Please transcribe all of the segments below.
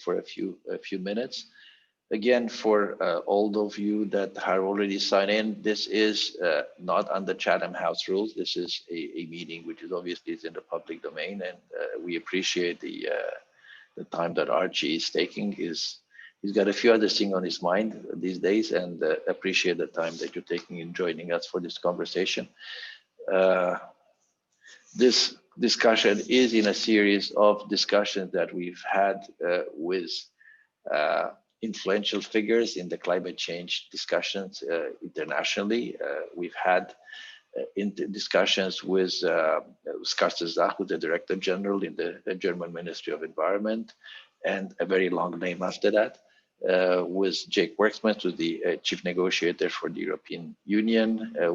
for a few minutes. Again, for all of you that have already signed in, this is not under Chatham House rules. This is a meeting which is obviously is in the public domain, and we appreciate the time that Archie is taking. He's got a few other things on his mind these days, and appreciate the time that you're taking in joining us for this conversation. This discussion is in a series of discussions that we've had with influential figures in the climate change discussions internationally. We've had discussions with Skarste Zach, who's the Director General in the German Ministry of Environment, and a very long name after that, with Jake Worksman, who's the Chief Negotiator for the European Union,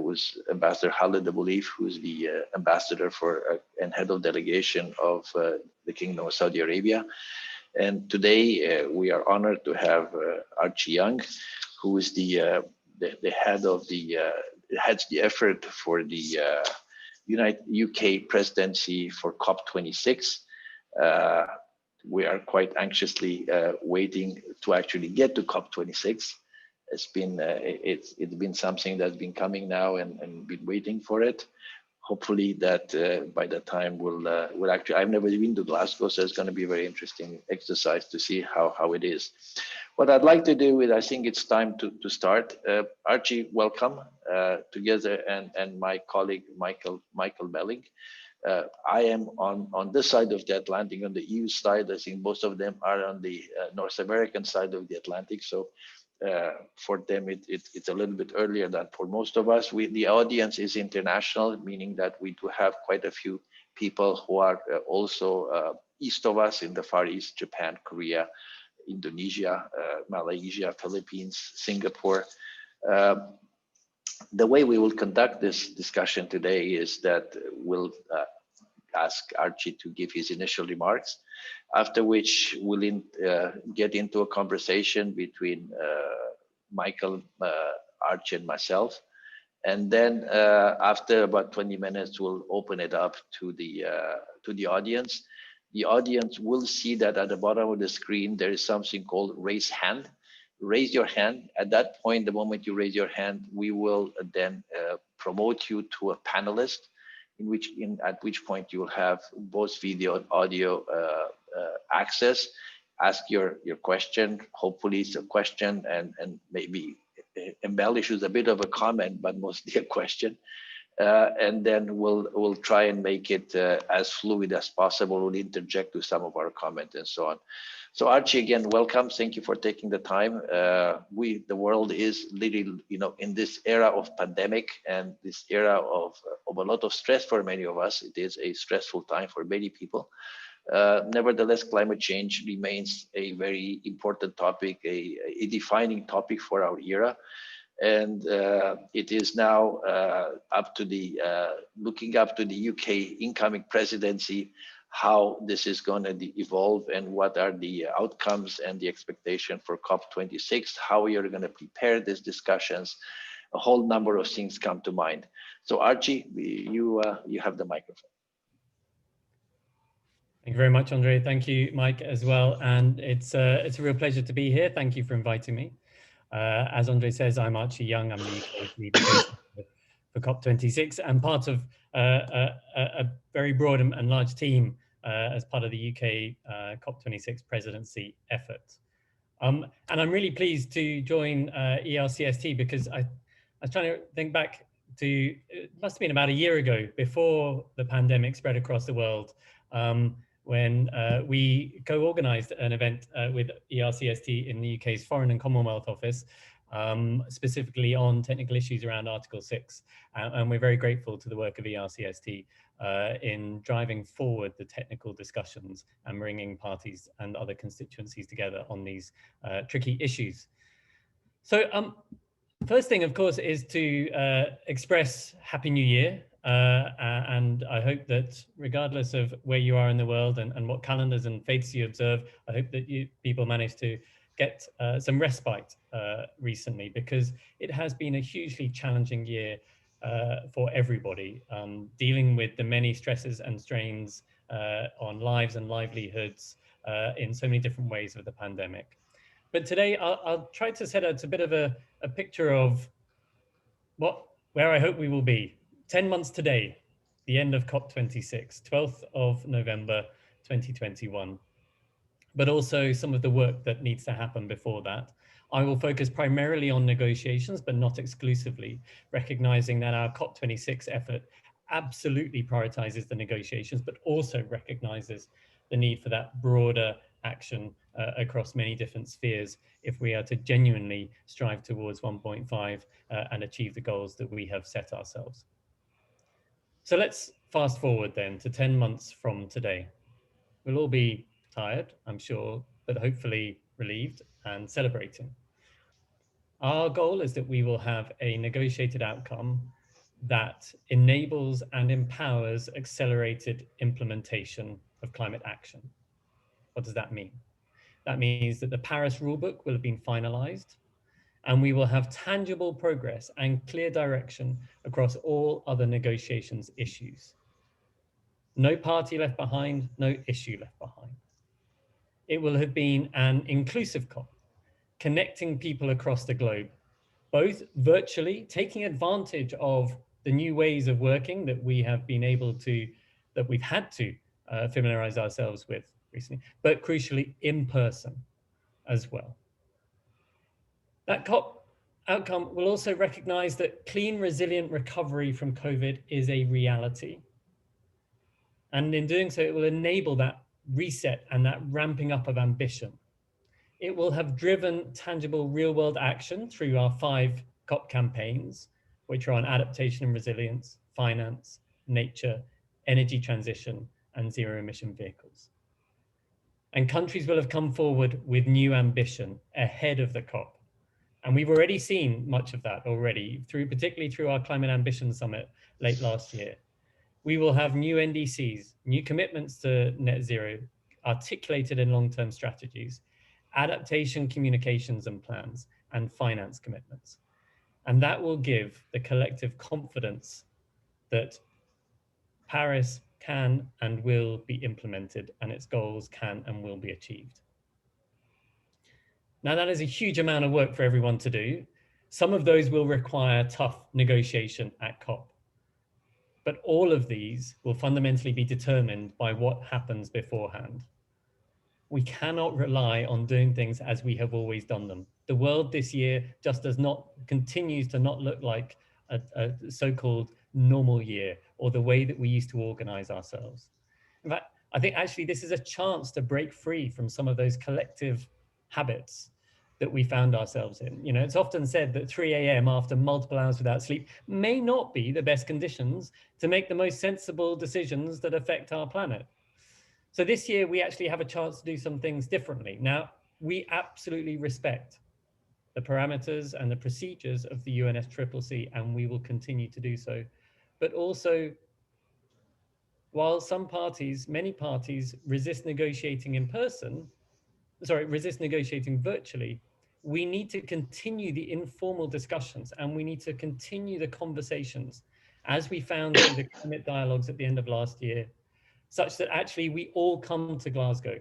with Ambassador Khaled Abouleif, who's the Ambassador for and Head of Delegation of the Kingdom of Saudi Arabia. And today we are honored to have Archie Young, who is the head of heads the effort for the UK presidency for COP26. We are quite anxiously waiting to actually get to COP26. It's been something that's been coming now and been waiting for it. Hopefully that by the time we'll actually, I've never been to Glasgow, so it's going to be a very interesting exercise to see how it is. What I'd like to do is, I think it's time to start. Archie, welcome together, and my colleague Michael Belling. I am on this side of the Atlantic, on the EU side. I think most of them are on the North American side of the Atlantic. So for them, it's a little bit earlier than for most of us. The audience is international, meaning that we do have quite a few people who are also east of us in the Far East: Japan, Korea, Indonesia, Malaysia, Philippines, Singapore. The way we will conduct this discussion today is that we'll ask Archie to give his initial remarks, after which we'll get into a conversation between Michael, Archie, and myself. And then after about 20 minutes, we'll open it up to the audience. The audience will see that at the bottom of the screen, there is something called raise hand. Raise your hand. At that point, the moment you raise your hand, we will then promote you to a panelist, at which point you will have both video and audio access. Ask your question. Hopefully it's a question, and maybe embellish with a bit of a comment, but mostly a question. And then we'll try and make it as fluid as possible. We'll interject with some of our comments and so on. So Archie, again, welcome. Thank you for taking the time. The world is literally, in this era of pandemic and this era of a lot of stress for many of us. It is a stressful time for many people. Nevertheless, climate change remains a very important topic, a defining topic for our era. And it is now looking up to the UK incoming presidency, how this is going to evolve and what are the outcomes and the expectation for COP26, how we are going to prepare these discussions. A whole number of things come to mind. So Archie, you have the microphone. Thank you very much, Andre. Thank you, Mike, as well. And it's a real pleasure to be here. Thank you for inviting me. As Andre says, I'm Archie Young. I'm the UK's lead for COP26 and part of a very broad and large team as part of the UK COP26 presidency effort. And I'm really pleased to join ERCST because I was trying to think back to, it must have been about a year ago, before the pandemic spread across the world, when we co-organized an event with ERCST in the UK's Foreign and Commonwealth Office, specifically on technical issues around Article 6. And we're very grateful to the work of ERCST in driving forward the technical discussions and bringing parties and other constituencies together on these tricky issues. So first thing, of course, is to express Happy New Year. And I hope that regardless of where you are in the world and what calendars and faiths you observe, I hope that people manage to get some respite recently, because it has been a hugely challenging year for everybody, dealing with the many stresses and strains on lives and livelihoods in so many different ways with the pandemic. But today I'll try to set out a bit of a picture of where I hope we will be 10 months today, the end of COP26, 12th of November 2021, but also some of the work that needs to happen before that. I will focus primarily on negotiations, but not exclusively, recognizing that our COP26 effort absolutely prioritizes the negotiations, but also recognizes the need for that broader action across many different spheres if we are to genuinely strive towards 1.5 and achieve the goals that we have set ourselves. So let's fast forward then to 10 months from today. We'll all be tired, I'm sure, but hopefully relieved and celebrating. Our goal is that we will have a negotiated outcome that enables and empowers accelerated implementation of climate action. What does that mean? That means that the Paris rulebook will have been finalized, and we will have tangible progress and clear direction across all other negotiations issues. No party left behind, no issue left behind. It will have been an inclusive COP, connecting people across the globe, both virtually, taking advantage of the new ways of working that we have been able to, that we've had to familiarize ourselves with recently, but crucially in person as well. That COP outcome will also recognize that clean, resilient recovery from COVID is a reality. And in doing so, it will enable that reset and that ramping up of ambition. It will have driven tangible real-world action through our 5 COP campaigns, which are on adaptation and resilience, finance, nature, energy transition, and zero-emission vehicles. And countries will have come forward with new ambition ahead of the COP. And we've already seen much of that already, particularly through our Climate Ambition Summit late last year. We will have new NDCs, new commitments to net zero, articulated in long-term strategies, adaptation communications and plans, and finance commitments. And that will give the collective confidence that Paris can and will be implemented and its goals can and will be achieved. Now, that is a huge amount of work for everyone to do. Some of those will require tough negotiation at COP. But all of these will fundamentally be determined by what happens beforehand. We cannot rely on doing things as we have always done them. The world this year just continues to not look like a so-called normal year or the way that we used to organize ourselves. In fact, I think actually this is a chance to break free from some of those collective habits that we found ourselves in. You know, it's often said that 3 a.m. after multiple hours without sleep may not be the best conditions to make the most sensible decisions that affect our planet. So this year, we actually have a chance to do some things differently. Now, we absolutely respect the parameters and the procedures of the UNFCCC, and we will continue to do so. But also, while many parties resist negotiating virtually, we need to continue the informal discussions and we need to continue the conversations as we found through the climate dialogues at the end of last year, such that actually we all come to Glasgow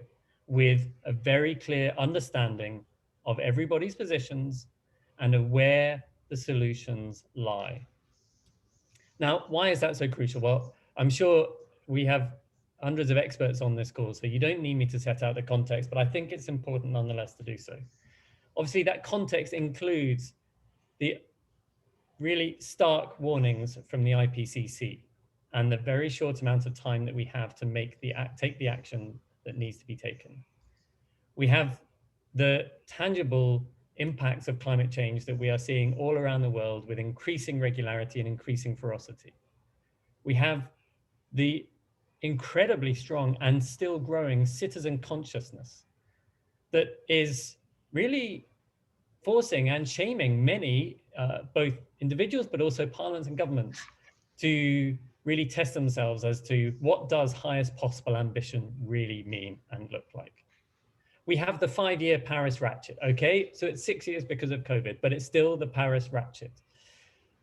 with a very clear understanding of everybody's positions and of where the solutions lie. Now, why is that so crucial? Well, I'm sure we have hundreds of experts on this call, so you don't need me to set out the context, but I think it's important nonetheless to do so. Obviously, that context includes the really stark warnings from the IPCC and the very short amount of time that we have to take the action that needs to be taken. We have the tangible impacts of climate change that we are seeing all around the world with increasing regularity and increasing ferocity. We have the incredibly strong and still growing citizen consciousness that is really forcing and shaming many, both individuals, but also parliaments and governments, to really test themselves as to what does highest possible ambition really mean and look like. We have the 5-year Paris ratchet, okay? So it's 6 years because of COVID, but it's still the Paris ratchet.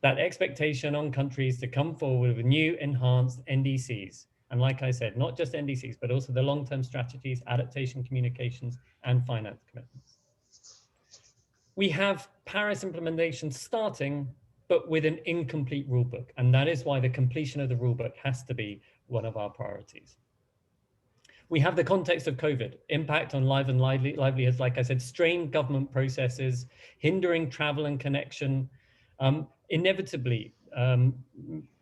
That expectation on countries to come forward with new enhanced NDCs, And like I said, not just NDCs, but also the long-term strategies, adaptation communications, and finance commitments. We have Paris implementation starting, but with an incomplete rulebook. And that is why the completion of the rulebook has to be one of our priorities. We have the context of COVID, impact on livelihoods, like I said, strained government processes, hindering travel and connection, inevitably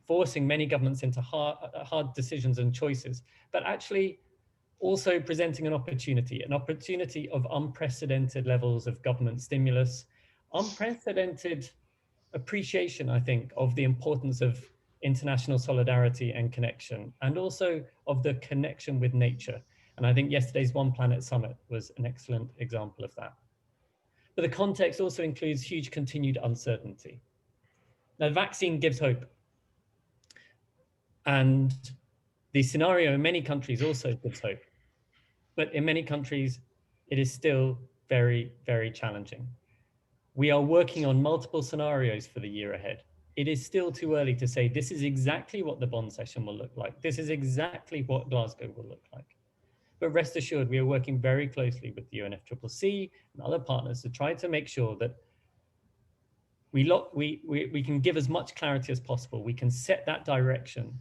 forcing many governments into hard decisions and choices, but actually also presenting an opportunity of unprecedented levels of government stimulus, unprecedented appreciation, I think, of the importance of international solidarity and connection, and also of the connection with nature. And I think yesterday's One Planet Summit was an excellent example of that. But the context also includes huge continued uncertainty. Now, the vaccine gives hope. And the scenario in many countries also gives hope. But in many countries, it is still very, very challenging. We are working on multiple scenarios for the year ahead. It is still too early to say this is exactly what the Bonn session will look like. This is exactly what Glasgow will look like. But rest assured, we are working very closely with the UNFCCC and other partners to try to make sure that we can give as much clarity as possible. We can set that direction,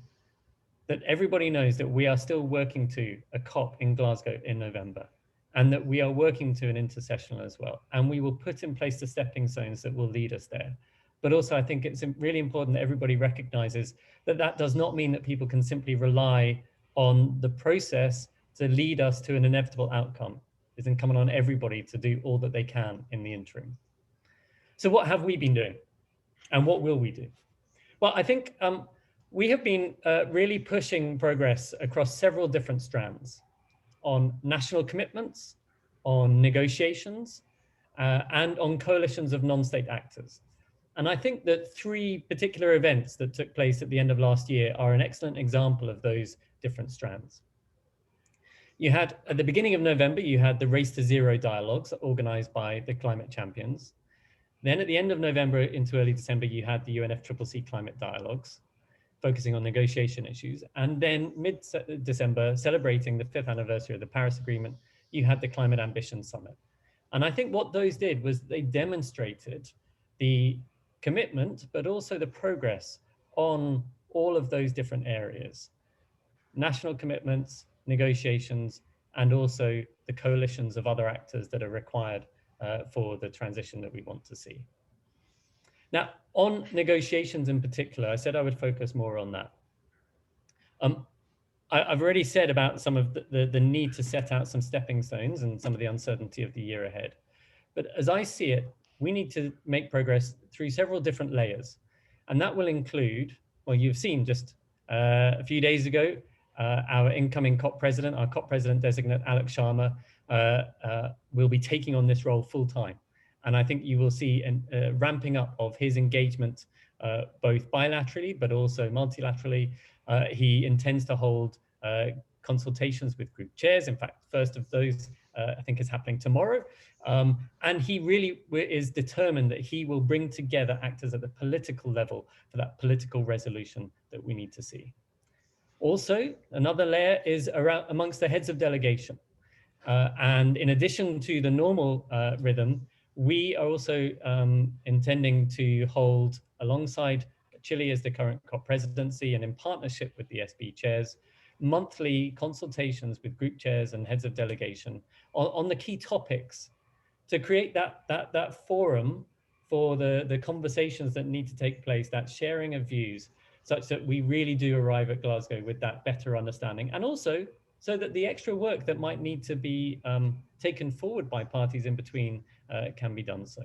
that everybody knows that we are still working to a COP in Glasgow in November, and that we are working to an intersessional as well. And we will put in place the stepping stones that will lead us there. But also, I think it's really important that everybody recognizes that that does not mean that people can simply rely on the process to lead us to an inevitable outcome. It's incumbent on everybody to do all that they can in the interim. So what have we been doing? And what will we do? Well, I think we have been really pushing progress across several different strands on national commitments, on negotiations, and on coalitions of non-state actors. And I think that three particular events that took place at the end of last year are an excellent example of those different strands. You had, at the beginning of November, you had the Race to Zero dialogues organized by the climate champions. Then at the end of November into early December, you had the UNFCCC climate dialogues, focusing on negotiation issues. And then mid-December, celebrating the 5th anniversary of the Paris Agreement, you had the Climate Ambition Summit. And I think what those did was they demonstrated the commitment, but also the progress on all of those different areas: national commitments, negotiations, and also the coalitions of other actors that are required for the transition that we want to see. Now, on negotiations in particular, I said I would focus more on that. I've already said about some of the need to set out some stepping stones and some of the uncertainty of the year ahead. But as I see it, we need to make progress through several different layers. And that will include, well, you've seen just a few days ago, our incoming COP president, our COP president designate, Alex Sharma, will be taking on this role full time. And I think you will see a ramping up of his engagement, both bilaterally, but also multilaterally. He intends to hold consultations with group chairs. In fact, first of those, I think, is happening tomorrow. And he really is determined that he will bring together actors at the political level for that political resolution that we need to see. Also, another layer is around amongst the heads of delegation. And in addition to the normal rhythm, we are also intending to hold, alongside Chile as the current COP presidency and in partnership with the SB chairs, monthly consultations with group chairs and heads of delegation on the key topics to create that forum for the conversations that need to take place, that sharing of views, such that we really do arrive at Glasgow with that better understanding, and also so that the extra work that might need to be taken forward by parties in between can be done so.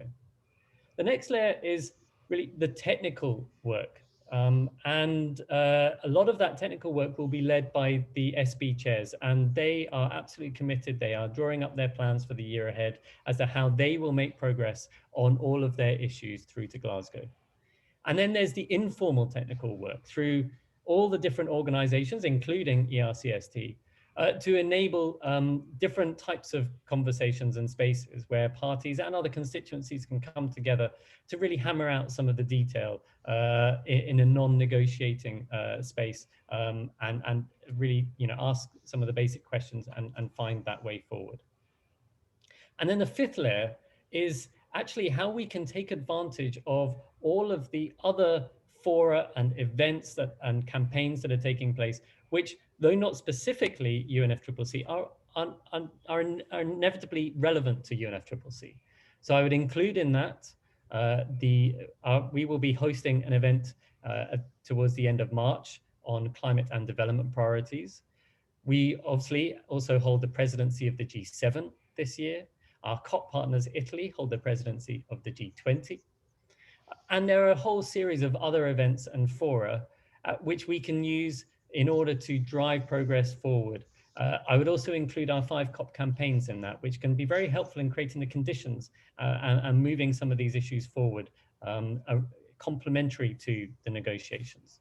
The next layer is really the technical work. And a lot of that technical work will be led by the SB chairs, and they are absolutely committed. They are drawing up their plans for the year ahead as to how they will make progress on all of their issues through to Glasgow. And then there's the informal technical work through all the different organizations, including ERCST, to enable different types of conversations and spaces where parties and other constituencies can come together to really hammer out some of the detail in a non-negotiating space, and really, ask some of the basic questions and find that way forward. And then the fifth layer is actually how we can take advantage of all of the other fora and events and campaigns that are taking place, which, though not specifically UNFCCC, are inevitably relevant to UNFCCC. So I would include in that we will be hosting an event towards the end of March on climate and development priorities. We obviously also hold the presidency of the G7 this year. Our COP partners, Italy, hold the presidency of the G20. And there are a whole series of other events and fora which we can use in order to drive progress forward. I would also include our 5 COP campaigns in that, which can be very helpful in creating the conditions and moving some of these issues forward, complementary to the negotiations.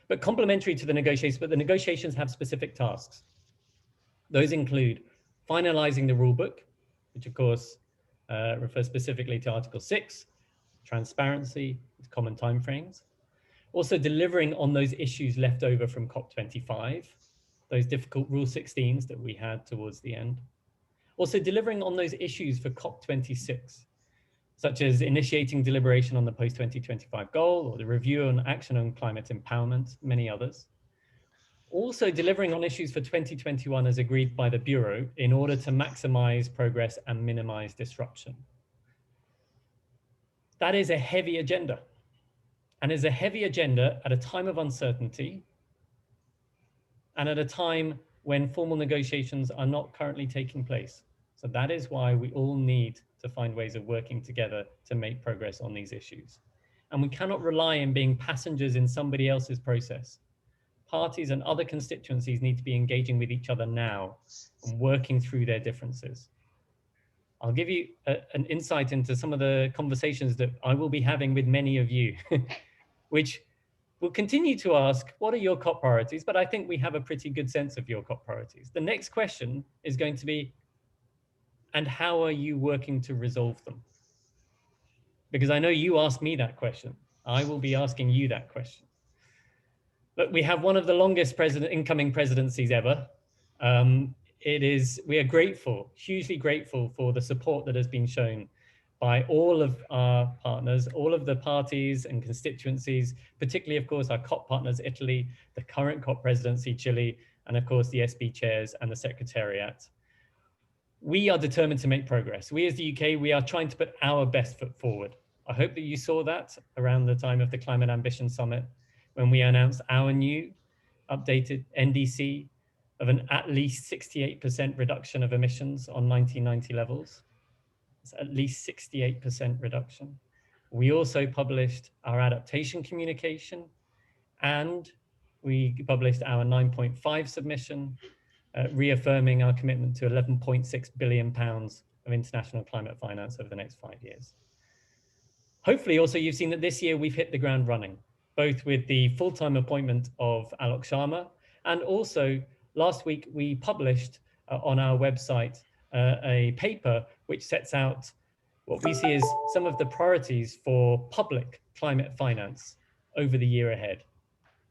But complementary to the negotiations, but the negotiations have specific tasks. Those include finalizing the rulebook, which of course refers specifically to Article 6, transparency with common timeframes. Also delivering on those issues left over from COP25, those difficult Rule 16s that we had towards the end. Also delivering on those issues for COP26, such as initiating deliberation on the post-2025 goal or the review on action on climate empowerment, many others. Also delivering on issues for 2021 as agreed by the Bureau in order to maximize progress and minimize disruption. That is a heavy agenda, and is a heavy agenda at a time of uncertainty and at a time when formal negotiations are not currently taking place. So that is why we all need to find ways of working together to make progress on these issues. And we cannot rely on being passengers in somebody else's process. Parties and other constituencies need to be engaging with each other now and working through their differences. I'll give you an insight into some of the conversations that I will be having with many of you, which will continue to ask, what are your COP priorities? But I think we have a pretty good sense of your COP priorities. The next question is going to be, and how are you working to resolve them? Because I know you asked me that question. I will be asking you that question. But we have one of the longest incoming presidencies ever. We are grateful, hugely grateful for the support that has been shown by all of our partners, all of the parties and constituencies, particularly, of course, our COP partners, Italy, the current COP presidency, Chile, and of course, the SB chairs and the Secretariat. We are determined to make progress. We as the UK, we are trying to put our best foot forward. I hope that you saw that around the time of the Climate Ambition Summit, when we announced our new updated NDC of an at least 68% reduction of emissions on 1990 levels. It's at least 68% reduction. We also published our adaptation communication, and we published our 9.5 submission, reaffirming our commitment to £11.6 billion of international climate finance over the next 5 years. Hopefully also you've seen that this year we've hit the ground running, both with the full-time appointment of Alok Sharma, and also last week we published on our website a paper which sets out what we see as some of the priorities for public climate finance over the year ahead.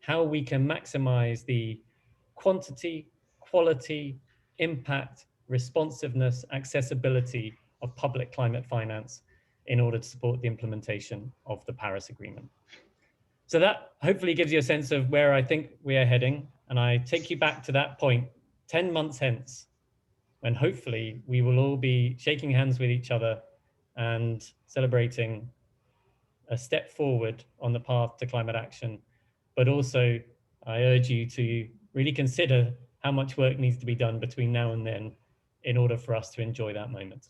How we can maximize the quantity, quality, impact, responsiveness, accessibility of public climate finance in order to support the implementation of the Paris Agreement. So that hopefully gives you a sense of where I think we are heading. And I take you back to that point 10 months hence, when hopefully we will all be shaking hands with each other and celebrating a step forward on the path to climate action. But also, I urge you to really consider how much work needs to be done between now and then in order for us to enjoy that moment.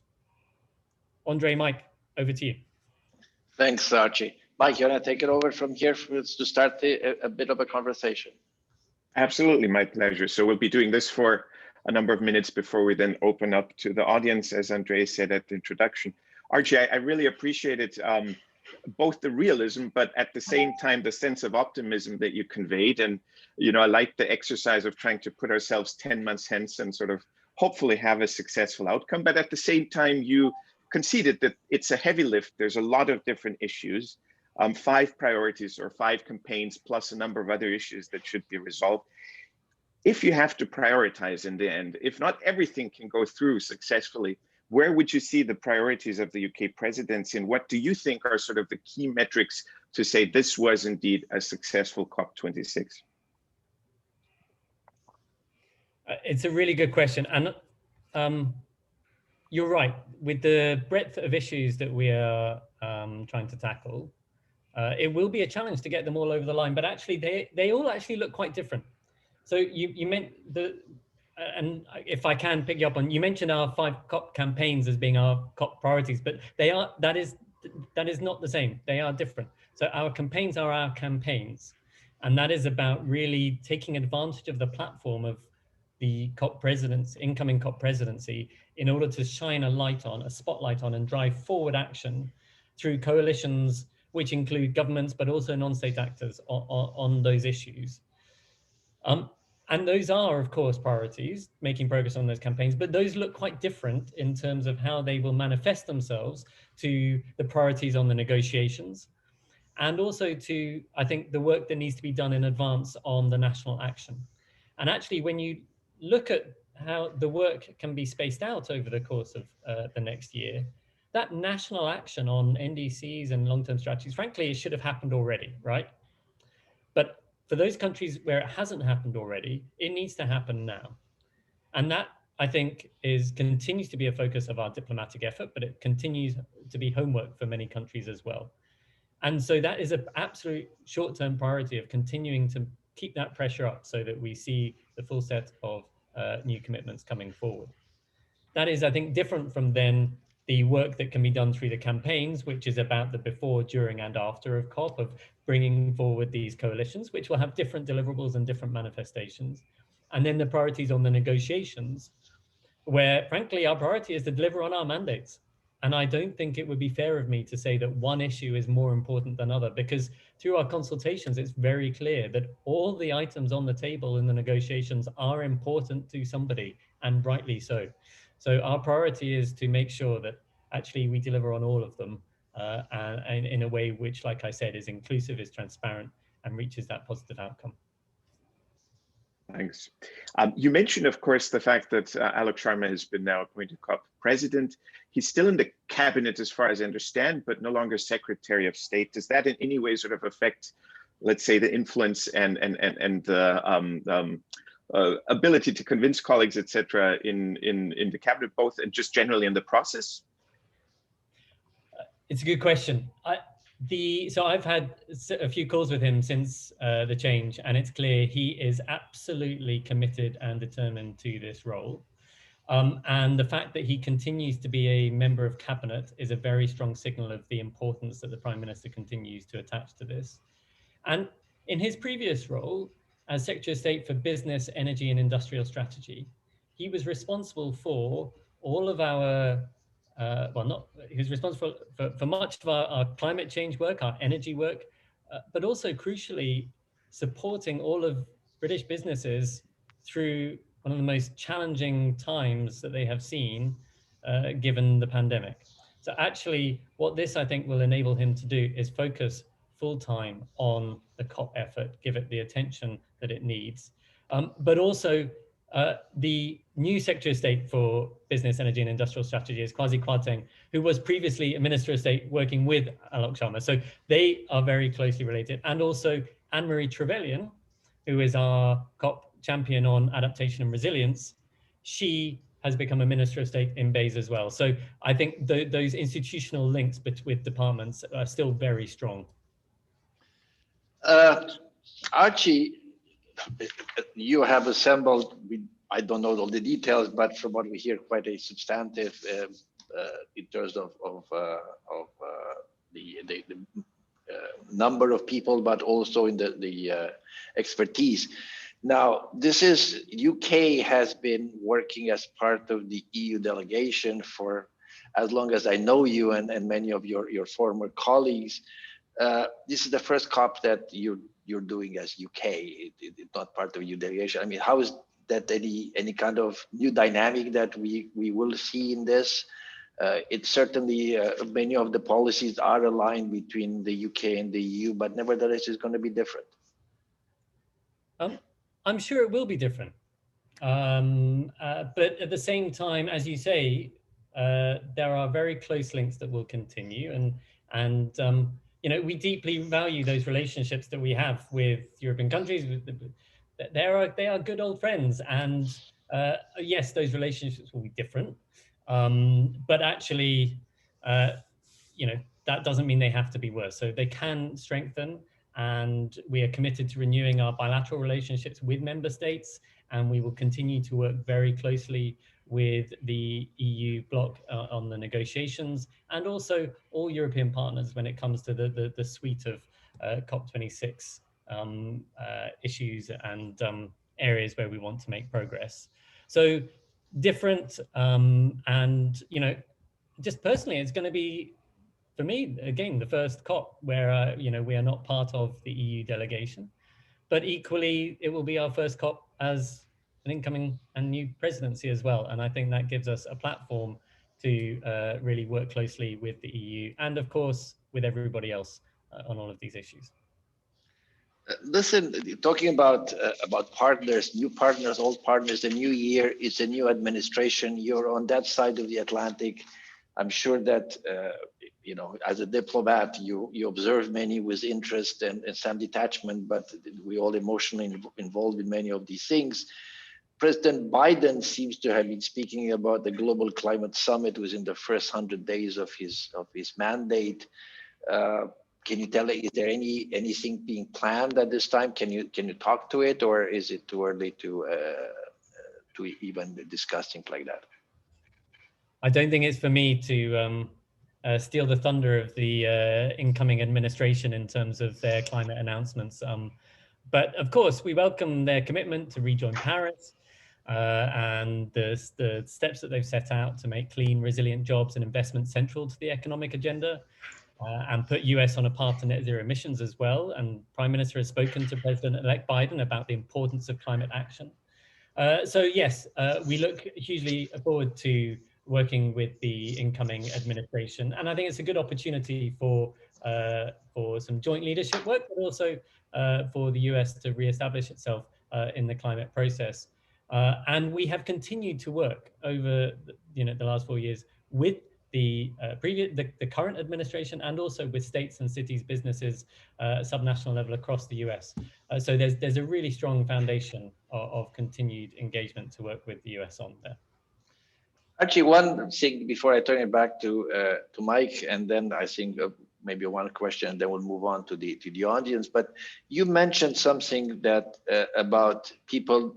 Andre, Mike, over to you. Thanks, Archie. Mike, you want to take it over from here to start a bit of a conversation? Absolutely, my pleasure. So we'll be doing this for a number of minutes before we then open up to the audience, as Andre said at the introduction. Archie, I really appreciated both the realism, but at the same time, the sense of optimism that you conveyed. And, you know, I like the exercise of trying to put ourselves 10 months hence and sort of hopefully have a successful outcome. But at the same time, you conceded that it's a heavy lift. There's a lot of different issues, 5 priorities or 5 campaigns, plus a number of other issues that should be resolved. If you have to prioritize in the end, if not everything can go through successfully, where would you see the priorities of the UK presidency, and what do you think are sort of the key metrics to say this was indeed a successful COP26? It's a really good question. And you're right, with the breadth of issues that we are trying to tackle, it will be a challenge to get them all over the line, but actually they all actually look quite different. So you meant and if I can pick you up on, you mentioned our 5 COP campaigns as being our COP priorities, but that is not the same. They are different. So our campaigns are our campaigns, and that is about really taking advantage of the platform of the incoming COP presidency in order to shine a spotlight on and drive forward action through coalitions, which include governments, but also non-state actors on those issues. And those are, of course, priorities, making progress on those campaigns, but those look quite different in terms of how they will manifest themselves to the priorities on the negotiations, and also to, I think, the work that needs to be done in advance on the national action. And actually, when you look at how the work can be spaced out over the course of the next year, that national action on NDCs and long-term strategies, frankly, it should have happened already, right? But for those countries where it hasn't happened already, it needs to happen now. And that, I think, continues to be a focus of our diplomatic effort, but it continues to be homework for many countries as well. And so that is an absolute short-term priority of continuing to keep that pressure up so that we see the full set of new commitments coming forward. That is, I think, different from then the work that can be done through the campaigns, which is about the before, during, and after of COP, of bringing forward these coalitions, which will have different deliverables and different manifestations. And then the priorities on the negotiations, where, frankly, our priority is to deliver on our mandates. And I don't think it would be fair of me to say that one issue is more important than other, because through our consultations, it's very clear that all the items on the table in the negotiations are important to somebody, and rightly so. So our priority is to make sure that actually we deliver on all of them and in a way which, like I said, is inclusive, is transparent, and reaches that positive outcome. Thanks. You mentioned, of course, the fact that Alok Sharma has been now appointed COP president. He's still in the cabinet, as far as I understand, but no longer Secretary of State. Does that in any way sort of affect, let's say, the influence and the ability to convince colleagues, etc., in the cabinet, both and just generally in the process? It's a good question. So I've had a few calls with him since the change, and it's clear he is absolutely committed and determined to this role. And the fact that he continues to be a member of cabinet is a very strong signal of the importance that the Prime Minister continues to attach to this. And in his previous role as Secretary of State for Business, Energy and Industrial Strategy, he was responsible for all of our he was responsible for much of our climate change work, our energy work, but also crucially supporting all of British businesses through one of the most challenging times that they have seen given the pandemic. So actually what this, I think, will enable him to do is focus full time on the COP effort, give it the attention that it needs, but also the new Secretary of State for Business, Energy and Industrial Strategy is Kwasi Kwarteng, who was previously a Minister of State working with Alok Sharma. So they are very closely related. And also Anne-Marie Trevelyan, who is our COP champion on adaptation and resilience. She has become a Minister of State in BEIS as well. So I think those institutional links with departments are still very strong. Archie, you have assembled, I don't know all the details, but from what we hear, quite a substantive in terms of the number of people, but also in the expertise. Now, this is, UK has been working as part of the EU delegation for as long as I know you and many of your former colleagues, this is the first COP that you're doing as UK. It's not part of your delegation. I mean, how is that any kind of new dynamic that we will see in this? It's certainly many of the policies are aligned between the UK and the EU, but nevertheless, it's going to be different. I'm sure it will be different. But at the same time, as you say, there are very close links that will continue, and we deeply value those relationships that we have with European countries. They are good old friends, and yes, those relationships will be different, but actually, that doesn't mean they have to be worse. So they can strengthen, and we are committed to renewing our bilateral relationships with member states, and we will continue to work very closely with the EU bloc on the negotiations, and also all European partners when it comes to the suite of COP26 issues and areas where we want to make progress. So different, and just personally, it's going to be, for me, again, the first COP where we are not part of the EU delegation, but equally it will be our first COP as an incoming and new presidency as well. And I think that gives us a platform to really work closely with the EU and, of course, with everybody else on all of these issues. Listen, talking about partners, new partners, old partners, the new year, it's a new administration. You're on that side of the Atlantic. I'm sure that as a diplomat, you observe many with interest and some detachment, but we all emotionally involved in many of these things. President Biden seems to have been speaking about the global climate summit within the first 100 days of his mandate. Can you tell, is there anything being planned at this time? Can you talk to it, or is it too early to even discuss things like that? I don't think it's for me to steal the thunder of the incoming administration in terms of their climate announcements. But of course, we welcome their commitment to rejoin Paris and the steps that they've set out to make clean, resilient jobs and investment central to the economic agenda. And put US on a path to net zero emissions as well. And Prime Minister has spoken to President-elect Biden about the importance of climate action. So yes, we look hugely forward to working with the incoming administration. And I think it's a good opportunity for some joint leadership work, but also for the US to reestablish itself in the climate process. And we have continued to work over the last 4 years with the current administration, and also with states and cities, businesses, subnational level across the US. So there's a really strong foundation of continued engagement to work with the US on there. Actually, one thing before I turn it back to Mike, and then I think maybe one question, and then we'll move on to the audience. But you mentioned something that about people,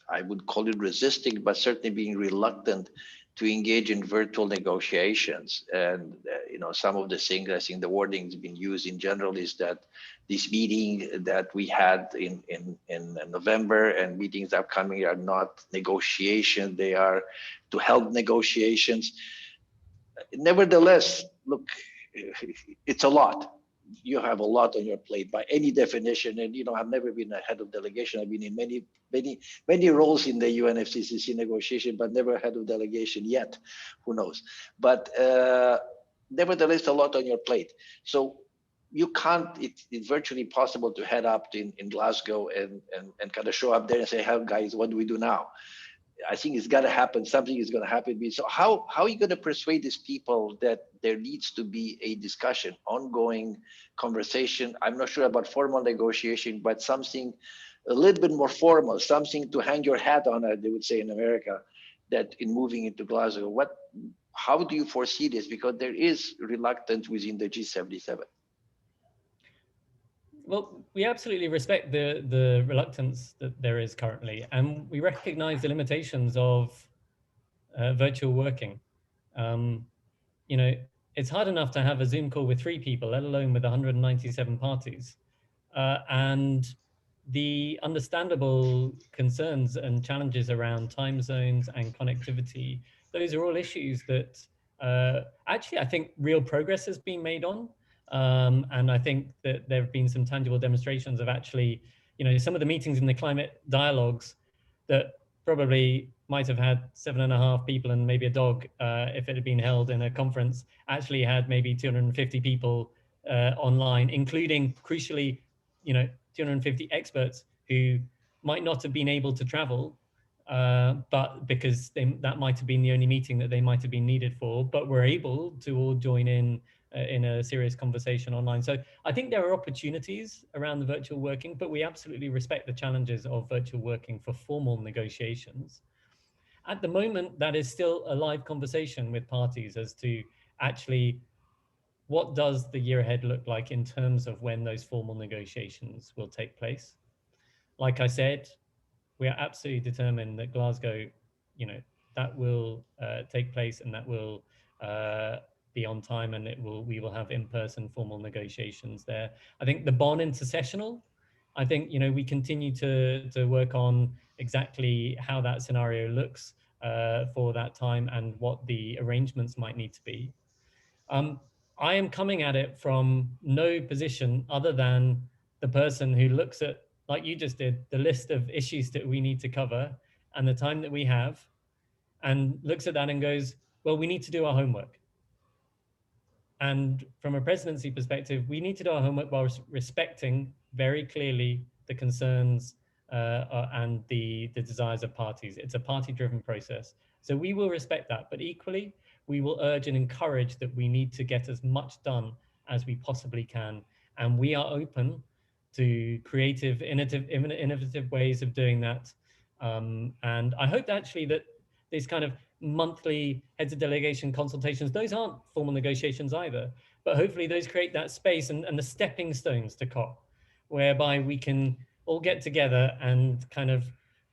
I would call it resisting, but certainly being reluctant to engage in virtual negotiations. And some of the things, I think the wording has been used in general, is that this meeting that we had in November and meetings upcoming are not negotiation, they are to help negotiations. Nevertheless, look, it's a lot. You have a lot on your plate by any definition. And, I've never been a head of delegation. I've been in many roles in the UNFCCC negotiation, but never head of delegation yet. Who knows? But nevertheless, a lot on your plate. So you can't, it's virtually impossible to head up in Glasgow and kind of show up there and say, hey, guys, what do we do now? I think it's got to happen. Something is going to happen. So how are you going to persuade these people that there needs to be a discussion, ongoing conversation? I'm not sure about formal negotiation, but something a little bit more formal, something to hang your hat on, they would say in America, that in moving into Glasgow. How do you foresee this? Because there is reluctance within the G77. Well, we absolutely respect the reluctance that there is currently, and we recognize the limitations of virtual working. It's hard enough to have a Zoom call with 3 people, let alone with 197 parties. And the understandable concerns and challenges around time zones and connectivity, those are all issues that actually, I think real progress has been made on. And I think that there have been some tangible demonstrations of actually, some of the meetings in the climate dialogues that probably might have had 7.5 people and maybe a dog, if it had been held in a conference, actually had maybe 250 people online, including, crucially, 250 experts who might not have been able to travel, but because that might have been the only meeting that they might have been needed for, but were able to all join in a serious conversation online. So I think there are opportunities around the virtual working, but we absolutely respect the challenges of virtual working for formal negotiations. At the moment, that is still a live conversation with parties as to actually what does the year ahead look like in terms of when those formal negotiations will take place. Like I said, we are absolutely determined that Glasgow, that will take place, and that will be on time, and we will have in-person formal negotiations there. I think the Bonn intersessional, I think, we continue to work on exactly how that scenario looks for that time and what the arrangements might need to be. I am coming at it from no position other than the person who looks at, like you just did, the list of issues that we need to cover and the time that we have, and looks at that and goes, well, we need to do our homework. And from a presidency perspective, we need to do our homework while respecting very clearly the concerns and the desires of parties. It's a party-driven process. So we will respect that, but equally, we will urge and encourage that we need to get as much done as we possibly can. And we are open to creative, innovative ways of doing that. And I hope actually that these kind of monthly heads of delegation consultations, those aren't formal negotiations either, but hopefully those create that space and the stepping stones to COP, whereby we can all get together and kind of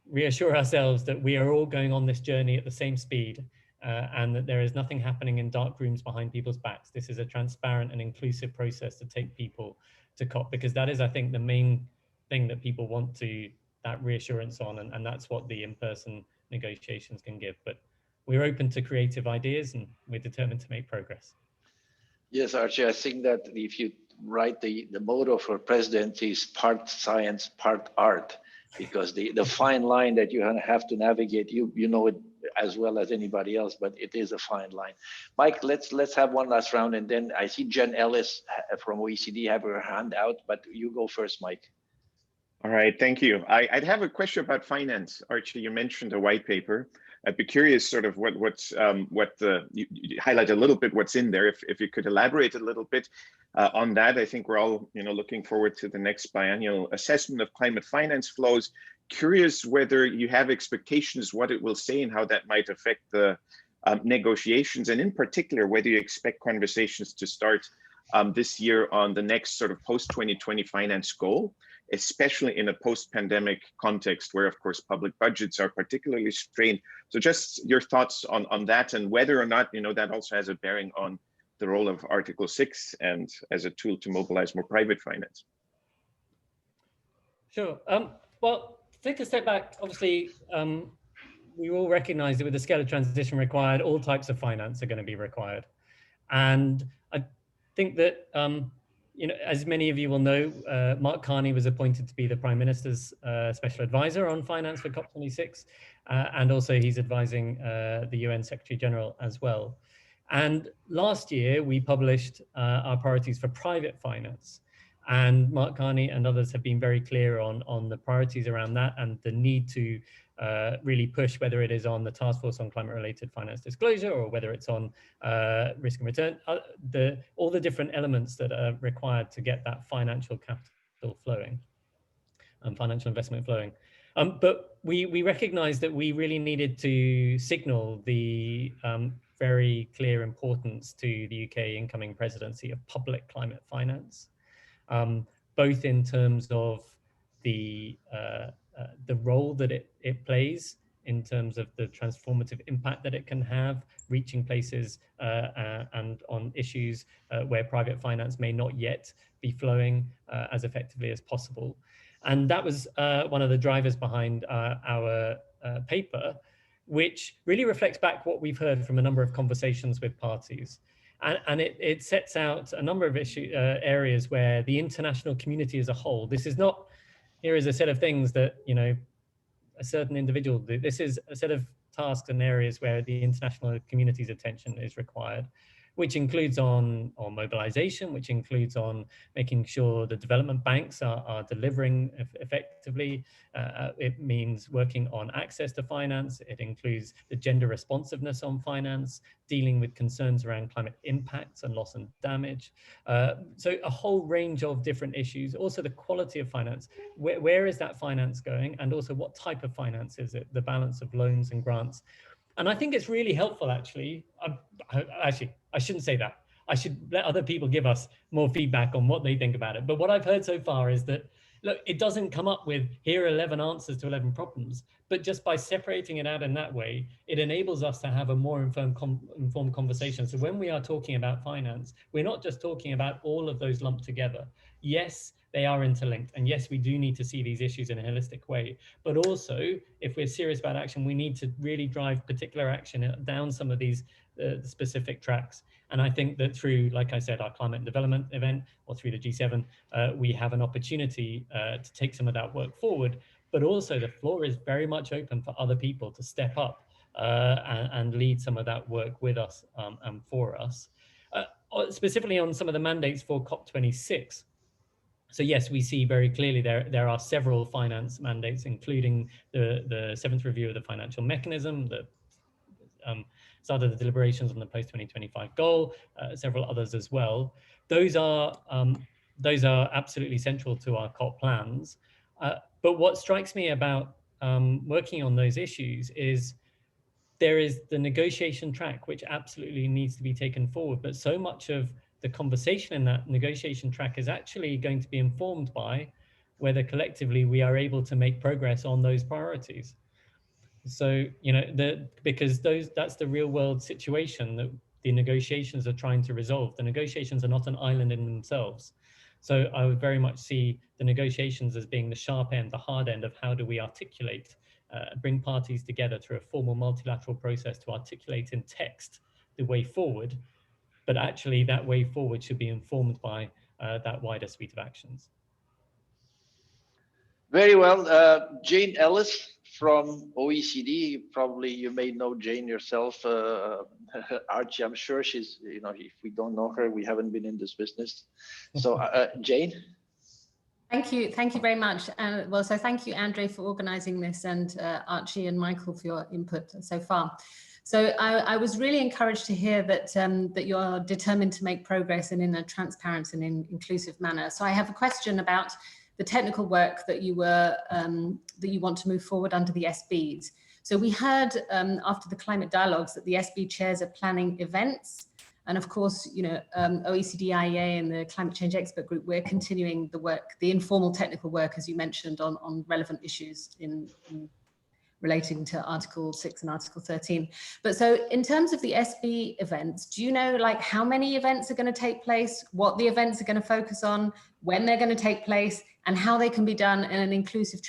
reassure ourselves that we are all going on this journey at the same speed, and that there is nothing happening in dark rooms behind people's backs. This is a transparent and inclusive process to take people to COP, because that is, I think, the main thing that people want that reassurance on, and that's what the in-person negotiations can give. But we're open to creative ideas, and we're determined to make progress. Yes, Archie, I think that if you write the motto for presidency is part science, part art, because the fine line that you have to navigate, you know it as well as anybody else, but it is a fine line. Mike, let's have one last round, and then I see Jen Ellis from OECD have her hand out, but you go first, Mike. All right, thank you. I'd have a question about finance. Archie, you mentioned a white paper. I'd be curious sort of you highlight a little bit what's in there, if you could elaborate a little bit on that. I think we're all looking forward to the next biennial assessment of climate finance flows. Curious whether you have expectations, what it will say and how that might affect the negotiations, and in particular, whether you expect conversations to start this year on the next sort of post-2020 finance goal, especially in a post-pandemic context where, of course, public budgets are particularly strained. So just your thoughts on that, and whether or not that also has a bearing on the role of Article 6 and as a tool to mobilize more private finance. Sure. Well, take a step back. Obviously, we all recognize that with the scale of transition required, all types of finance are going to be required. And I think that as many of you will know, Mark Carney was appointed to be the Prime Minister's Special Advisor on Finance for COP26, and also he's advising the UN Secretary General as well. And last year, we published our priorities for private finance. And Mark Carney and others have been very clear on the priorities around that and the need to really push, whether it is on the task force on climate-related finance disclosure or whether it's on risk and return, all the different elements that are required to get that financial capital flowing and financial investment flowing. But we recognized that we really needed to signal the very clear importance to the UK incoming presidency of public climate finance, both in terms of the role that it plays in terms of the transformative impact that it can have, reaching places and on issues where private finance may not yet be flowing as effectively as possible. And that was one of the drivers behind our paper, which really reflects back what we've heard from a number of conversations with parties. And it sets out a number of areas where the international community as a whole, this is not, here is a set of things that, you know, a certain individual do. This is a set of tasks and areas where the international community's attention is required, which includes on mobilization, which includes on making sure the development banks are delivering effectively. It means working on access to finance. It includes the gender responsiveness on finance, dealing with concerns around climate impacts and loss and damage. So a whole range of different issues. Also the quality of finance. Where is that finance going? And also what type of finance is it? The balance of loans and grants. And I think it's really helpful, actually. I shouldn't say that. I should let other people give us more feedback on what they think about it. But what I've heard so far is that, look, it doesn't come up with, here are 11 answers to 11 problems, but just by separating it out in that way, it enables us to have a more informed conversation. So when we are talking about finance, we're not just talking about all of those lumped together. Yes, they are interlinked. And yes, we do need to see these issues in a holistic way. But also, if we're serious about action, we need to really drive particular action down some of these specific tracks. And I think that through, like I said, our climate and development event, or through the G7, we have an opportunity to take some of that work forward. But also the floor is very much open for other people to step up and lead some of that work with us and for us. Specifically on some of the mandates for COP26. So yes, we see very clearly there are several finance mandates, including the 7th review of the financial mechanism, the started the deliberations on the post-2025 goal, several others as well. Those are absolutely central to our COP plans. But what strikes me about working on those issues is there is the negotiation track, which absolutely needs to be taken forward. But so much of the conversation in that negotiation track is actually going to be informed by whether collectively we are able to make progress on those priorities. So, you know, because that's the real world situation that the negotiations are trying to resolve. The negotiations are not an island in themselves. So I would very much see the negotiations as being the sharp end, the hard end of how do we articulate, bring parties together through a formal multilateral process to articulate in text the way forward. But actually that way forward should be informed by that wider suite of actions. Very well. Jane Ellis from OECD. Probably you may know Jane yourself. Archie, I'm sure she's, you know, if we don't know her, we haven't been in this business. So Jane. Thank you very much. Well, so thank you, Andre, for organizing this, and Archie and Michael for your input so far. So I was really encouraged to hear that that you're determined to make progress and in a transparent and inclusive manner. So I have a question about the technical work that you want to move forward under the SBs. So we heard after the climate dialogues that the SB chairs are planning events. And of course, you know, OECD, IEA and the Climate Change Expert Group, we're continuing the work, the informal technical work, as you mentioned, on relevant issues in relating to Article 6 and Article 13. But so in terms of the SB events, do you know like how many events are going to take place, what the events are going to focus on, when they're going to take place, and how they can be done in an inclusive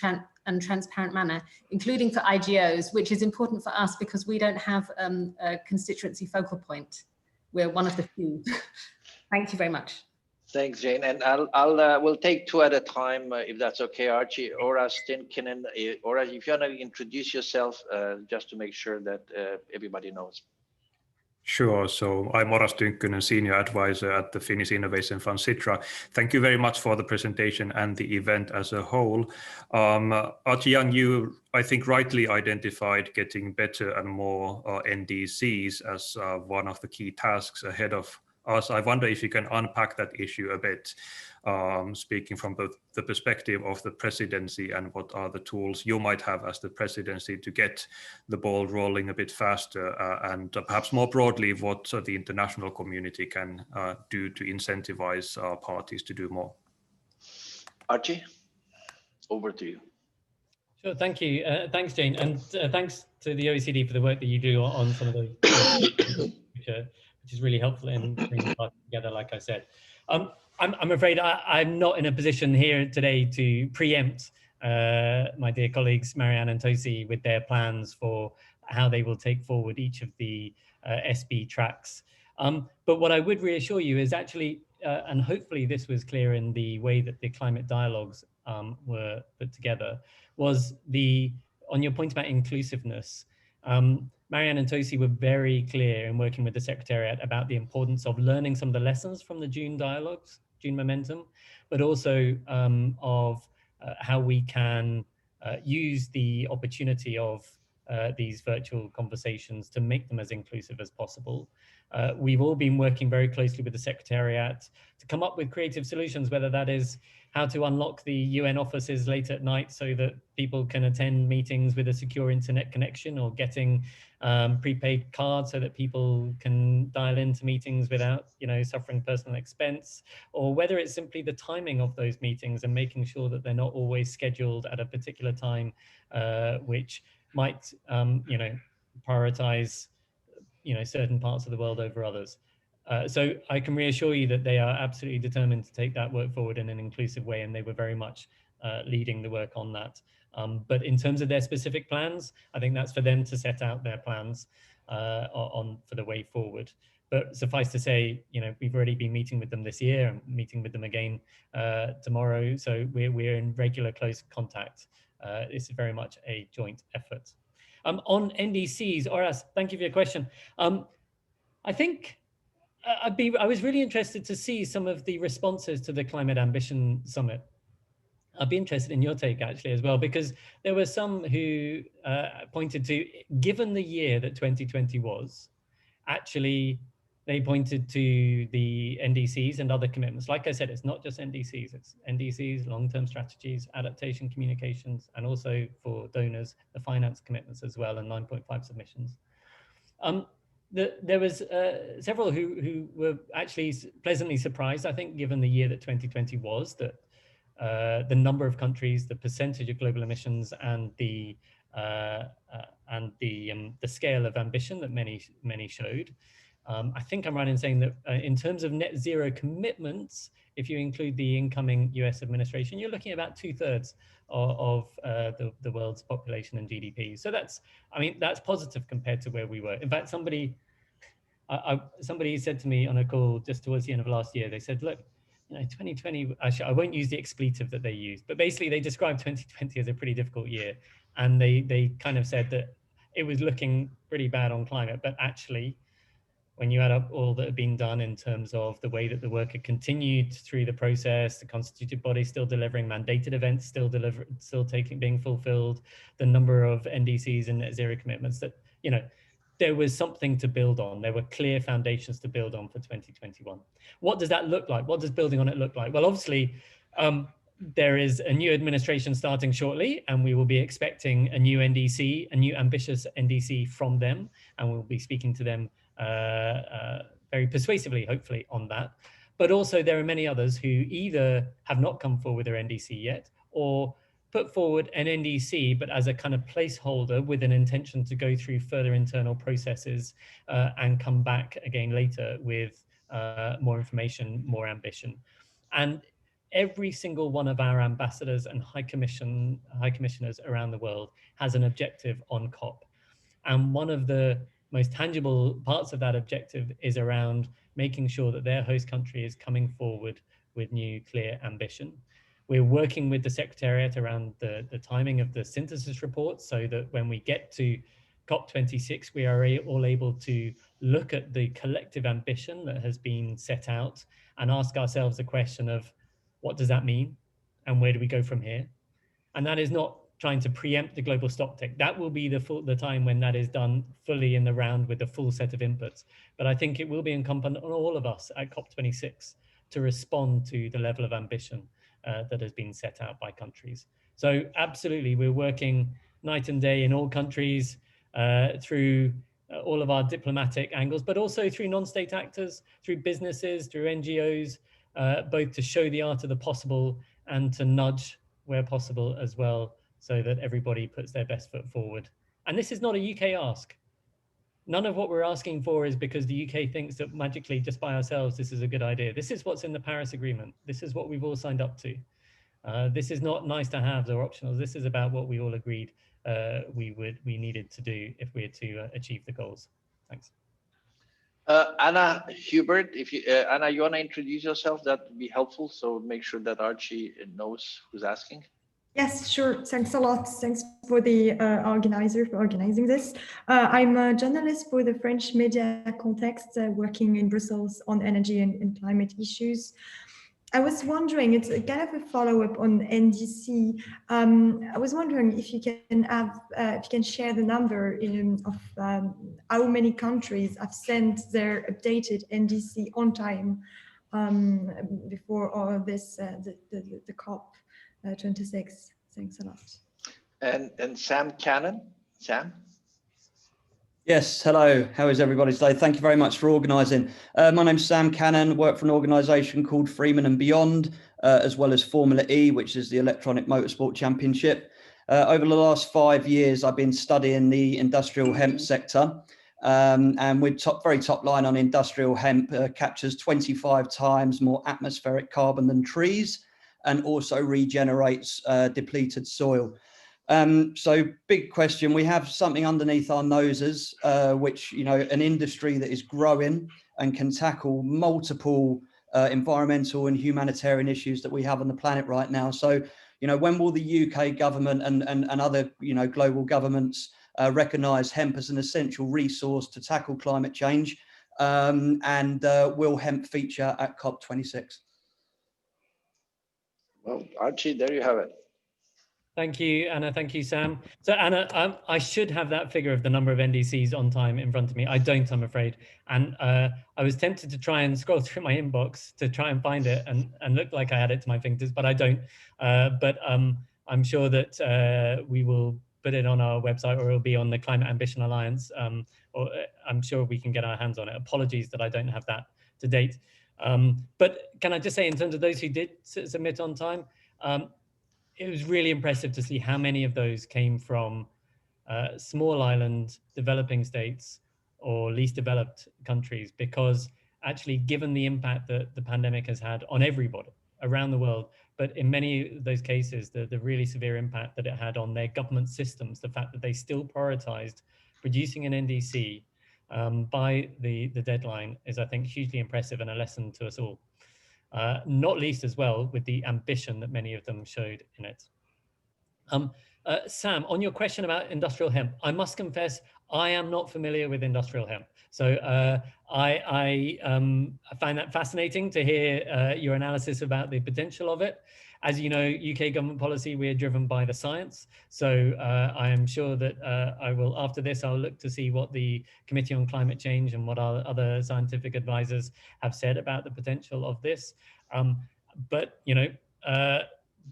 and transparent manner, including for IGOs, which is important for us because we don't have a constituency focal point. We're one of the few. Thank you very much. Thanks, Jane. And we'll take two at a time, if that's okay, Archie. Ora Stinkinen, Ora, if you want to introduce yourself, just to make sure that everybody knows. Sure. So I'm Ora Stinkinen, Senior Advisor at the Finnish Innovation Fund, Sitra. Thank you very much for the presentation and the event as a whole. Archie Young, you, I think, rightly identified getting better and more NDCs as one of the key tasks ahead of us. I wonder if you can unpack that issue a bit, speaking from both the perspective of the presidency and what are the tools you might have as the presidency to get the ball rolling a bit faster, and perhaps more broadly, what the international community can do to incentivize parties to do more. Archie, over to you. Sure, thank you. Thanks, Jane, and thanks to the OECD for the work that you do on some of those, which is really helpful in bringing parties together, like I said. I'm afraid I'm not in a position here today to preempt my dear colleagues Marianne and Tosi with their plans for how they will take forward each of the SB tracks. But what I would reassure you is actually, and hopefully this was clear in the way that the climate dialogues were put together, was on your point about inclusiveness, Marianne and Tosi were very clear in working with the Secretariat about the importance of learning some of the lessons from the June dialogues, June momentum, but also of how we can use the opportunity of these virtual conversations to make them as inclusive as possible. We've all been working very closely with the Secretariat to come up with creative solutions, whether that is how to unlock the UN offices late at night so that people can attend meetings with a secure internet connection, or getting prepaid cards so that people can dial into meetings without, suffering personal expense, or whether it's simply the timing of those meetings and making sure that they're not always scheduled at a particular time, which might, prioritize, certain parts of the world over others. So I can reassure you that they are absolutely determined to take that work forward in an inclusive way, and they were very much leading the work on that. But in terms of their specific plans, I think that's for them to set out their plans for the way forward. But suffice to say, we've already been meeting with them this year and meeting with them again tomorrow. So we're in regular close contact. It's very much a joint effort. On NDCs, Oras, thank you for your question. I think I was really interested to see some of the responses to the Climate Ambition Summit. I'd be interested in your take actually as well, because there were some who pointed to, given the year that 2020 was, actually they pointed to the NDCs and other commitments. Like I said, it's not just NDCs, it's NDCs, long-term strategies, adaptation communications, and also for donors, the finance commitments as well, and 9.5 submissions. There was several who were actually pleasantly surprised, I think, given the year that 2020 was, that the number of countries, the percentage of global emissions, and the scale of ambition that many showed. I think I'm right in saying that in terms of net zero commitments, if you include the incoming US administration, you're looking at about 2/3 of the world's population and GDP. So that's positive compared to where we were. In fact, somebody said to me on a call just towards the end of last year, they said, look, 2020, I won't use the expletive that they used, but basically they described 2020 as a pretty difficult year. And they kind of said that it was looking pretty bad on climate, but actually, when you add up all that had been done in terms of the way that the work had continued through the process, the constituted body still delivering, mandated events still being fulfilled, the number of NDCs and net zero commitments, that, there was something to build on. There were clear foundations to build on for 2021. What does that look like? What does building on it look like? Well, obviously, there is a new administration starting shortly, and we will be expecting a new NDC, a new ambitious NDC from them, and we'll be speaking to them very persuasively, hopefully, on that. But also there are many others who either have not come forward with their NDC yet, or put forward an NDC, but as a kind of placeholder with an intention to go through further internal processes and come back again later with more information, more ambition. And every single one of our ambassadors and high commissioners around the world has an objective on COP. And one of the most tangible parts of that objective is around making sure that their host country is coming forward with new, clear ambition. We're working with the Secretariat around the timing of the synthesis report, so that when we get to COP26, we are all able to look at the collective ambition that has been set out and ask ourselves the question of, what does that mean? And where do we go from here? And that is not trying to preempt the global stocktake. That will be the time when that is done fully in the round with the full set of inputs. But I think it will be incumbent on all of us at COP26 to respond to the level of ambition that has been set out by countries. So absolutely, we're working night and day in all countries through all of our diplomatic angles, but also through non-state actors, through businesses, through NGOs, both to show the art of the possible and to nudge where possible as well, so that everybody puts their best foot forward. And this is not a UK ask. None of what we're asking for is because the UK thinks that magically just by ourselves, this is a good idea. This is what's in the Paris Agreement. This is what we've all signed up to. This is not nice to have or optional. This is about what we all agreed we needed to do if we are to achieve the goals. Thanks. Anna Hubert, if you Anna, you want to introduce yourself? That would be helpful. So make sure that Archie knows who's asking. Yes, sure. Thanks a lot. Thanks for the organizer for organizing this. I'm a journalist for the French media context, working in Brussels on energy and climate issues. I was wondering, it's kind of a follow-up on NDC. I was wondering if you can have, if you can share the number of how many countries have sent their updated NDC on time before all this the COP 26. Thanks a lot. And Sam Cannon, Sam. Yes, hello. How is everybody today? Thank you very much for organising. My name's Sam Cannon, work for an organisation called Freeman and Beyond, as well as Formula E, which is the electronic motorsport championship. Over the last 5 years, I've been studying the industrial hemp sector. And with very top line on industrial hemp, captures 25 times more atmospheric carbon than trees, and also regenerates depleted soil. So big question, we have something underneath our noses, which, you know, an industry that is growing and can tackle multiple environmental and humanitarian issues that we have on the planet right now. So, you know, when will the UK government and other, you know, global governments recognise hemp as an essential resource to tackle climate change? And will hemp feature at COP26? Well, Archie, there you have it. Thank you, Anna. Thank you, Sam. So, Anna, I should have that figure of the number of NDCs on time in front of me. I don't, I'm afraid. And I was tempted to try and scroll through my inbox to try and find it and look like I had it to my fingers, but I don't. But I'm sure that we will put it on our website, or it'll be on the Climate Ambition Alliance, or I'm sure we can get our hands on it. Apologies that I don't have that to date. But can I just say, in terms of those who did submit on time, it was really impressive to see how many of those came from small island developing states or least developed countries, because actually, given the impact that the pandemic has had on everybody around the world, but in many of those cases, the really severe impact that it had on their government systems, the fact that they still prioritized producing an NDC by the deadline is, I think, hugely impressive and a lesson to us all. Not least as well with the ambition that many of them showed in it. Sam, on your question about industrial hemp, I must confess, I am not familiar with industrial hemp. So I find that fascinating to hear your analysis about the potential of it. As you know, UK government policy, we are driven by the science. So I am sure that I will, after this, I'll look to see what the Committee on Climate Change and what our other scientific advisors have said about the potential of this. But, you know,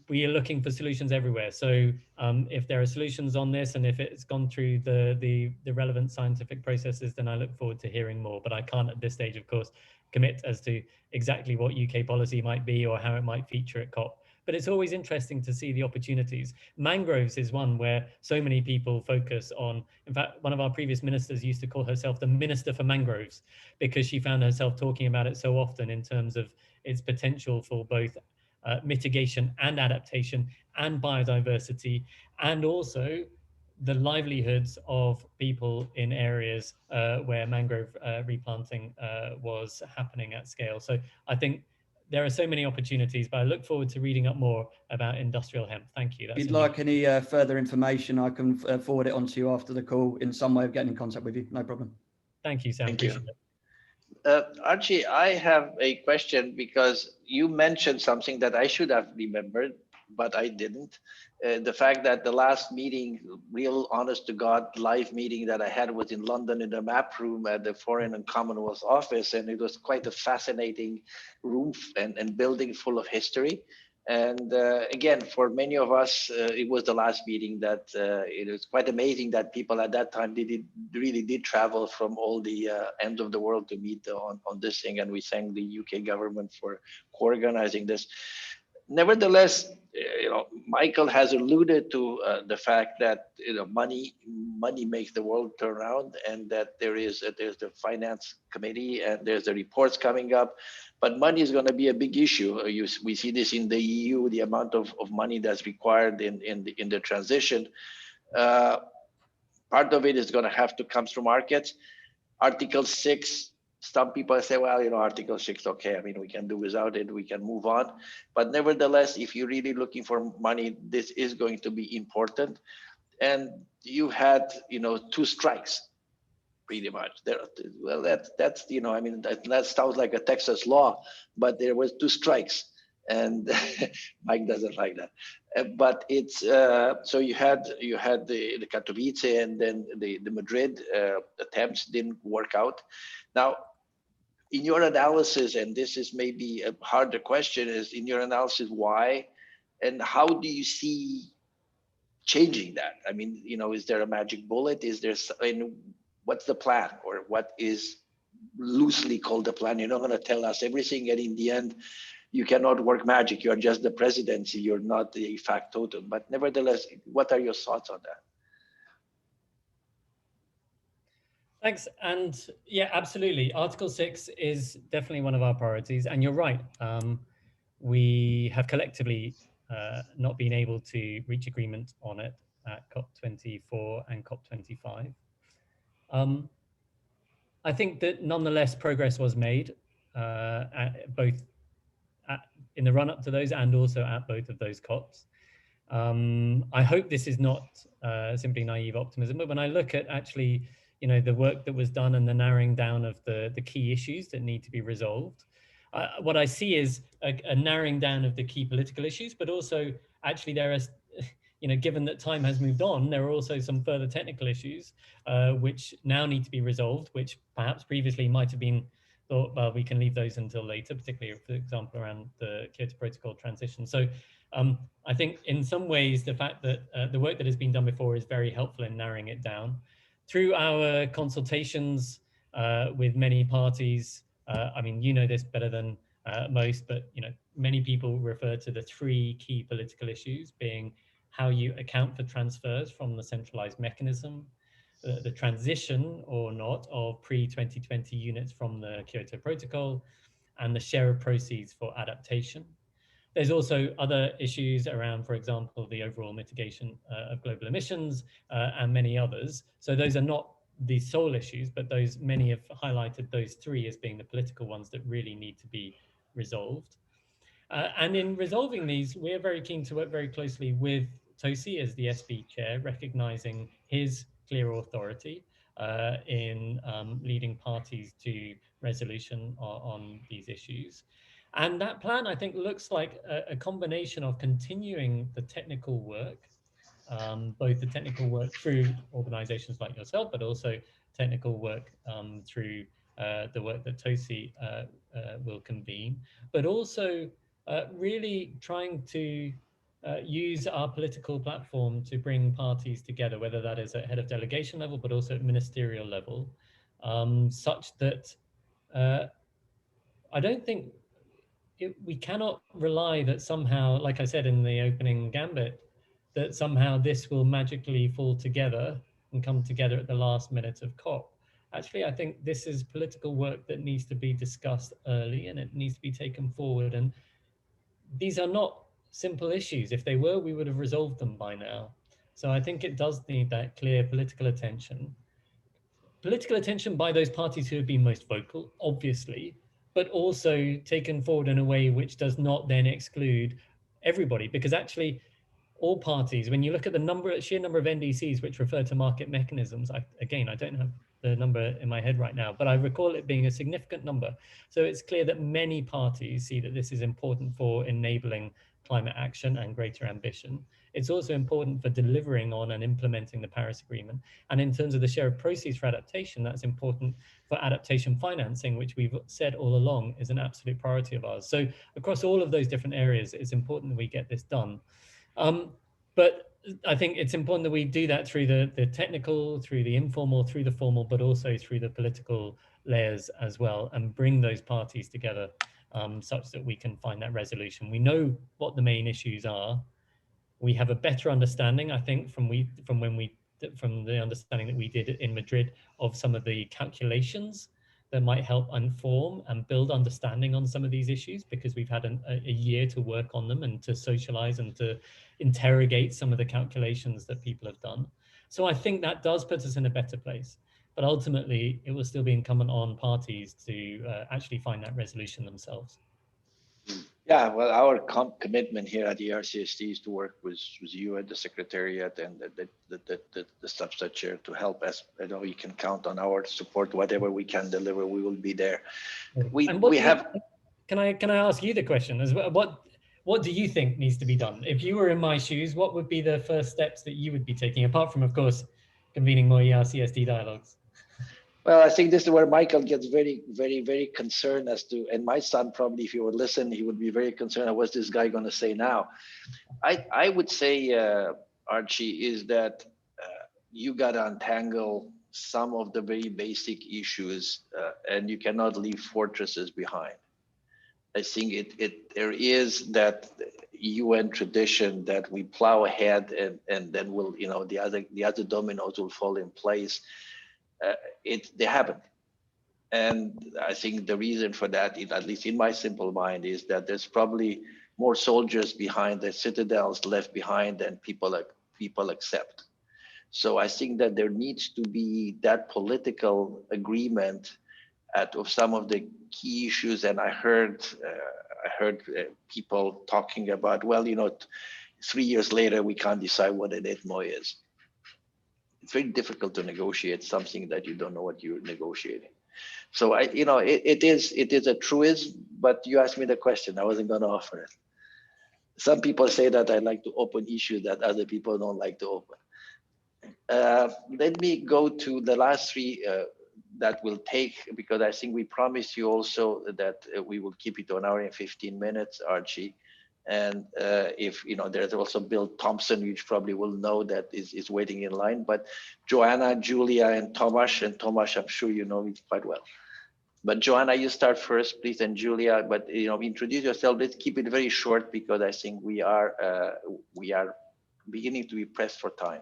we are looking for solutions everywhere. So if there are solutions on this, and if it's gone through the relevant scientific processes, then I look forward to hearing more. But I can't at this stage, of course, commit as to exactly what UK policy might be or how it might feature at COP. But it's always interesting to see the opportunities. Mangroves is one where so many people focus on. In fact, one of our previous ministers used to call herself the Minister for Mangroves, because she found herself talking about it so often in terms of its potential for both mitigation and adaptation and biodiversity, and also the livelihoods of people in areas where mangrove replanting was happening at scale. So I think there are so many opportunities, but I look forward to reading up more about industrial hemp. Thank you. If you'd like any further information, I can forward it on to you after the call in some way of getting in contact with you. No problem. Thank you, Sam. Thank you. Archie, I have a question, because you mentioned something that I should have remembered, but I didn't. The fact that the last meeting, real honest to God live meeting that I had was in London in the map room at the Foreign and Commonwealth office. And it was quite a fascinating room and building full of history. And again, for many of us, it was the last meeting that it was quite amazing that people at that time really did travel from all the ends of the world to meet on this thing. And we thank the UK government for organizing this. Nevertheless, you know, Michael has alluded to the fact that, you know, money makes the world turn around, and that there's the finance committee and there's the reports coming up, but money is going to be a big issue. We see this in the EU, the amount of money that's required in the transition. Part of it is going to have to come through markets. Article 6, some people say, well, you know, Article 6, okay, I mean, we can do without it, we can move on. But nevertheless, if you're really looking for money, this is going to be important. And you had, you know, 2 strikes, pretty much. Well, that's you know, I mean, that sounds like a Texas law, but there was 2 strikes, and Mike doesn't like that. But it's so you had the Katowice and then the Madrid attempts didn't work out. Now, in your analysis, and this is maybe a harder question, is in your analysis why, and how do you see changing that? I mean, you know, is there a magic bullet? Is there, and what's the plan, or what is loosely called the plan? You're not going to tell us everything, and in the end, you cannot work magic. You're just the presidency. You're not the factotum. But nevertheless, what are your thoughts on that? Thanks. And yeah, absolutely. Article 6 is definitely one of our priorities. And you're right. We have collectively not been able to reach agreement on it at COP24 and COP25. I think that nonetheless progress was made in the run-up to those and also at both of those COPs. I hope this is not simply naive optimism, but when I look at actually, you know, the work that was done and the narrowing down of the key issues that need to be resolved, what I see is a narrowing down of the key political issues, but also actually there is, you know, given that time has moved on, there are also some further technical issues which now need to be resolved, which perhaps previously might have been thought, well, we can leave those until later, particularly, for example, around the Kyoto Protocol transition. So I think in some ways, the fact that the work that has been done before is very helpful in narrowing it down. Through our consultations with many parties, I mean, you know this better than most, but you know, many people refer to the 3 key political issues being how you account for transfers from the centralized mechanism, the transition or not of pre-2020 units from the Kyoto Protocol, and the share of proceeds for adaptation. There's also other issues around, for example, the overall mitigation of global emissions and many others. So those are not the sole issues, but those many have highlighted those 3 as being the political ones that really need to be resolved. And in resolving these, we're very keen to work very closely with Tosi as the SB chair, recognizing his clear authority in leading parties to resolution on these issues. And that plan, I think, looks like a combination of continuing the technical work, both the technical work through organizations like yourself, but also technical work through the work that Tosi will convene, but also really trying to use our political platform to bring parties together, whether that is at head of delegation level, but also at ministerial level, such that I don't think we cannot rely that somehow, like I said in the opening gambit, that somehow this will magically fall together and come together at the last minute of COP. Actually, I think this is political work that needs to be discussed early and it needs to be taken forward. And these are not simple issues. If they were, we would have resolved them by now. So I think it does need that clear political attention. Political attention by those parties who have been most vocal, obviously, but also taken forward in a way which does not then exclude everybody, because actually all parties, when you look at the sheer number of NDCs which refer to market mechanisms, again, I don't have the number in my head right now, but I recall it being a significant number. So it's clear that many parties see that this is important for enabling climate action and greater ambition. It's also important for delivering on and implementing the Paris Agreement. And in terms of the share of proceeds for adaptation, that's important for adaptation financing, which we've said all along is an absolute priority of ours. So across all of those different areas, it's important that we get this done. But I think it's important that we do that through the technical, through the informal, through the formal, but also through the political layers as well, and bring those parties together such that we can find that resolution. We know what the main issues are. We have a better understanding, I think, from the understanding that we did in Madrid of some of the calculations that might help inform and build understanding on some of these issues, because we've had a year to work on them and to socialize and to interrogate some of the calculations that people have done. So I think that does put us in a better place. But ultimately, it will still be incumbent on parties to actually find that resolution themselves. Yeah, well, our commitment here at the RCST is to work with you at the Secretariat and the subset chair to help us. I know you can count on our support. Whatever we can deliver, we will be there. Can I ask you the question as well? What do you think needs to be done? If you were in my shoes, what would be the first steps that you would be taking, apart from, of course, convening more ERCSD dialogues? Well, I think this is where Michael gets very, very, very concerned as to, and my son probably, if he would listen, he would be very concerned. What's this guy going to say now? I would say, Archie, is that you got to untangle some of the very basic issues, and you cannot leave fortresses behind. I think there is that UN tradition that we plow ahead and then we'll, the other dominoes will fall in place. They haven't. And I think the reason for that, at least in my simple mind, is that there's probably more soldiers behind the citadels left behind than people accept. So I think that there needs to be that political agreement of some of the key issues. And I heard people talking about, well, 3 years later, we can't decide what an ETMO is. It's very difficult to negotiate something that you don't know what you're negotiating. So it is a truism, but you asked me the question. I wasn't going to offer it. Some people say that I like to open issues that other people don't like to open. Let me go to the last three that will take, because I think we promised you also that we will keep it to 1 hour and 15 minutes, Archie. And if there's also Bill Thompson, which probably will know that is waiting in line. But Joanna, Julia, and Tomasz, I'm sure you know me quite well. But Joanna, you start first, please, and Julia. But introduce yourself. Let's keep it very short because I think we are beginning to be pressed for time.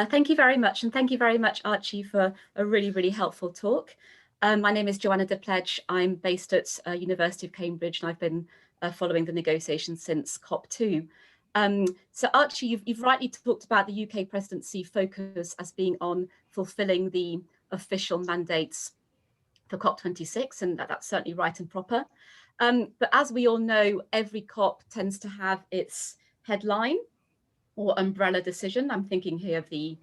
Thank you very much, and thank you very much, Archie, for a really, really helpful talk. My name is Joanna de Pledge. I'm based at University of Cambridge, and I've been following the negotiations since COP2. So Archie, you've rightly talked about the UK presidency focus as being on fulfilling the official mandates for COP26, and that's certainly right and proper. But as we all know, every COP tends to have its headline or umbrella decision. I'm thinking here of the,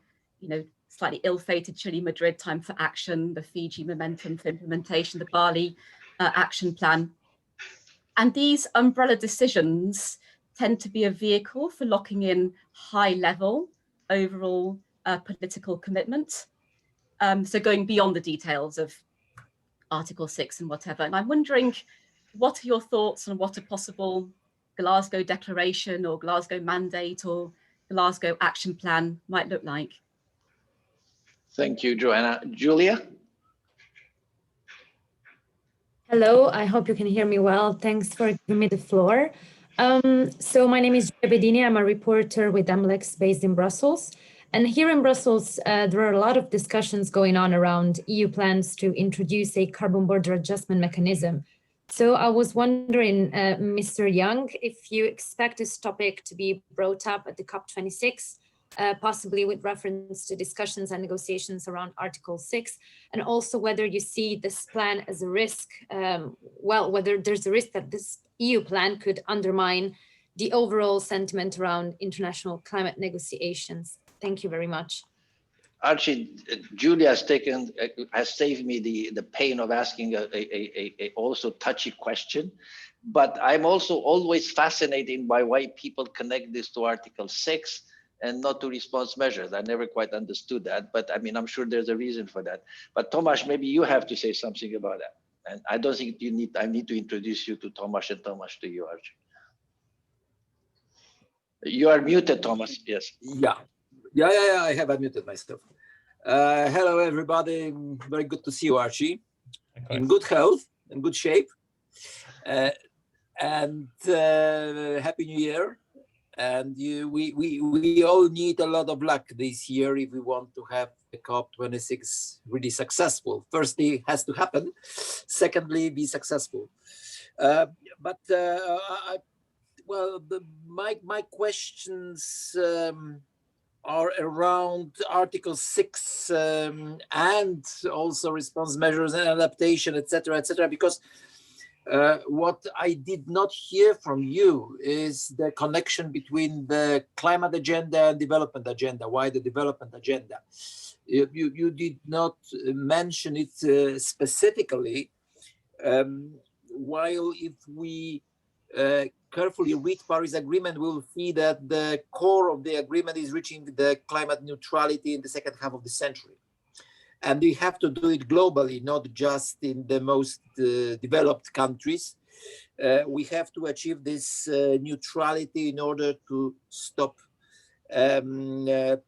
slightly ill-fated Chile Madrid time for action, the Fiji momentum for implementation, the Bali action plan. And these umbrella decisions tend to be a vehicle for locking in high-level overall political commitment. So going beyond the details of Article 6 and whatever. And I'm wondering, what are your thoughts on what a possible Glasgow Declaration or Glasgow Mandate or Glasgow Action Plan might look like? Thank you, Joanna. Julia? Hello, I hope you can hear me well. Thanks for giving me the floor. So my name is Julia Bedini. I'm a reporter with MLEX based in Brussels. And here in Brussels, there are a lot of discussions going on around EU plans to introduce a carbon border adjustment mechanism. So I was wondering, Mr. Young, if you expect this topic to be brought up at the COP26, possibly with reference to discussions and negotiations around Article 6, and also whether you see this plan as a risk, whether there's a risk that this EU plan could undermine the overall sentiment around international climate negotiations. Thank you very much. Archie, Julia has saved me the pain of asking a also touchy question, but I'm also always fascinated by why people connect this to Article 6 and not to response measures. I never quite understood that, but I mean, I'm sure there's a reason for that. But Tomasz, maybe you have to say something about that. And I don't think I need to introduce you to Tomasz and Tomasz to you, Archie. You are muted, Tomasz, yes. Yeah, I have unmuted myself. Hello, everybody. Very good to see you, Archie. In good health, in good shape. And Happy New Year. And we all need a lot of luck this year if we want to have the COP26 really successful. Firstly, it has to happen. Secondly, be successful. My questions are around Article 6 and also response measures and adaptation, etc., because what I did not hear from you is the connection between the climate agenda and development agenda. Why the development agenda? You did not mention it specifically, while if we carefully read Paris Agreement, we'll see that the core of the agreement is reaching the climate neutrality in the second half of the century. And we have to do it globally, not just in the most developed countries. We have to achieve this neutrality in order to stop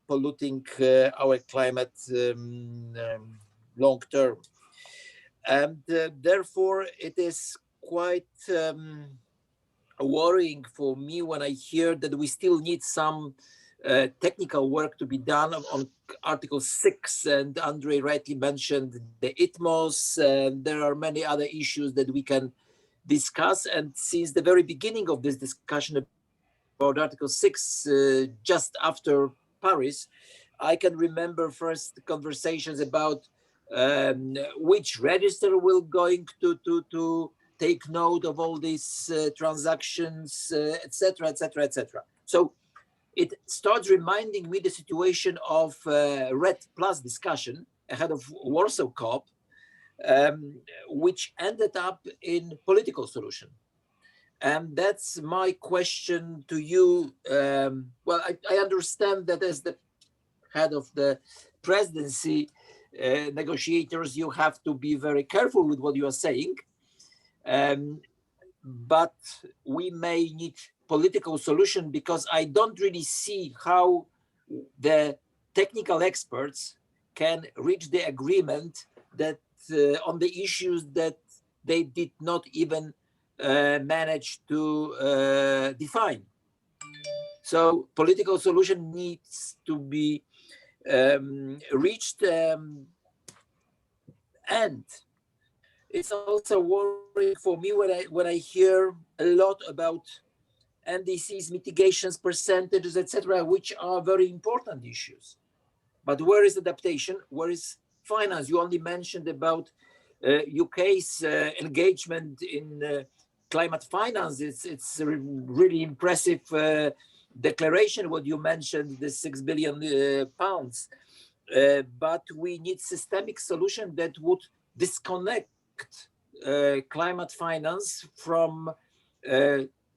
polluting our climate long term. And therefore, it is quite worrying for me when I hear that we still need some technical work to be done on Article 6, and Andre rightly mentioned the ITMOS, and there are many other issues that we can discuss. And since the very beginning of this discussion about Article 6, just after Paris, I can remember first conversations about which register will going to take note of all these transactions, etc., etc., etc. So it starts reminding me the situation of RED Plus discussion ahead of Warsaw COP, which ended up in political solution. And that's my question to you. Well, I understand that as the head of the presidency, negotiators, you have to be very careful with what you are saying. But we may need political solution, because I don't really see how the technical experts can reach the agreement that on the issues that they did not even manage to define. So political solution needs to be reached, and it's also worrying for me when I hear a lot about NDCs, mitigations, percentages, etc., which are very important issues. But where is adaptation? Where is finance? You only mentioned about UK's engagement in climate finance. It's a really impressive declaration, what you mentioned, the £6 billion pounds. But we need systemic solution that would disconnect climate finance from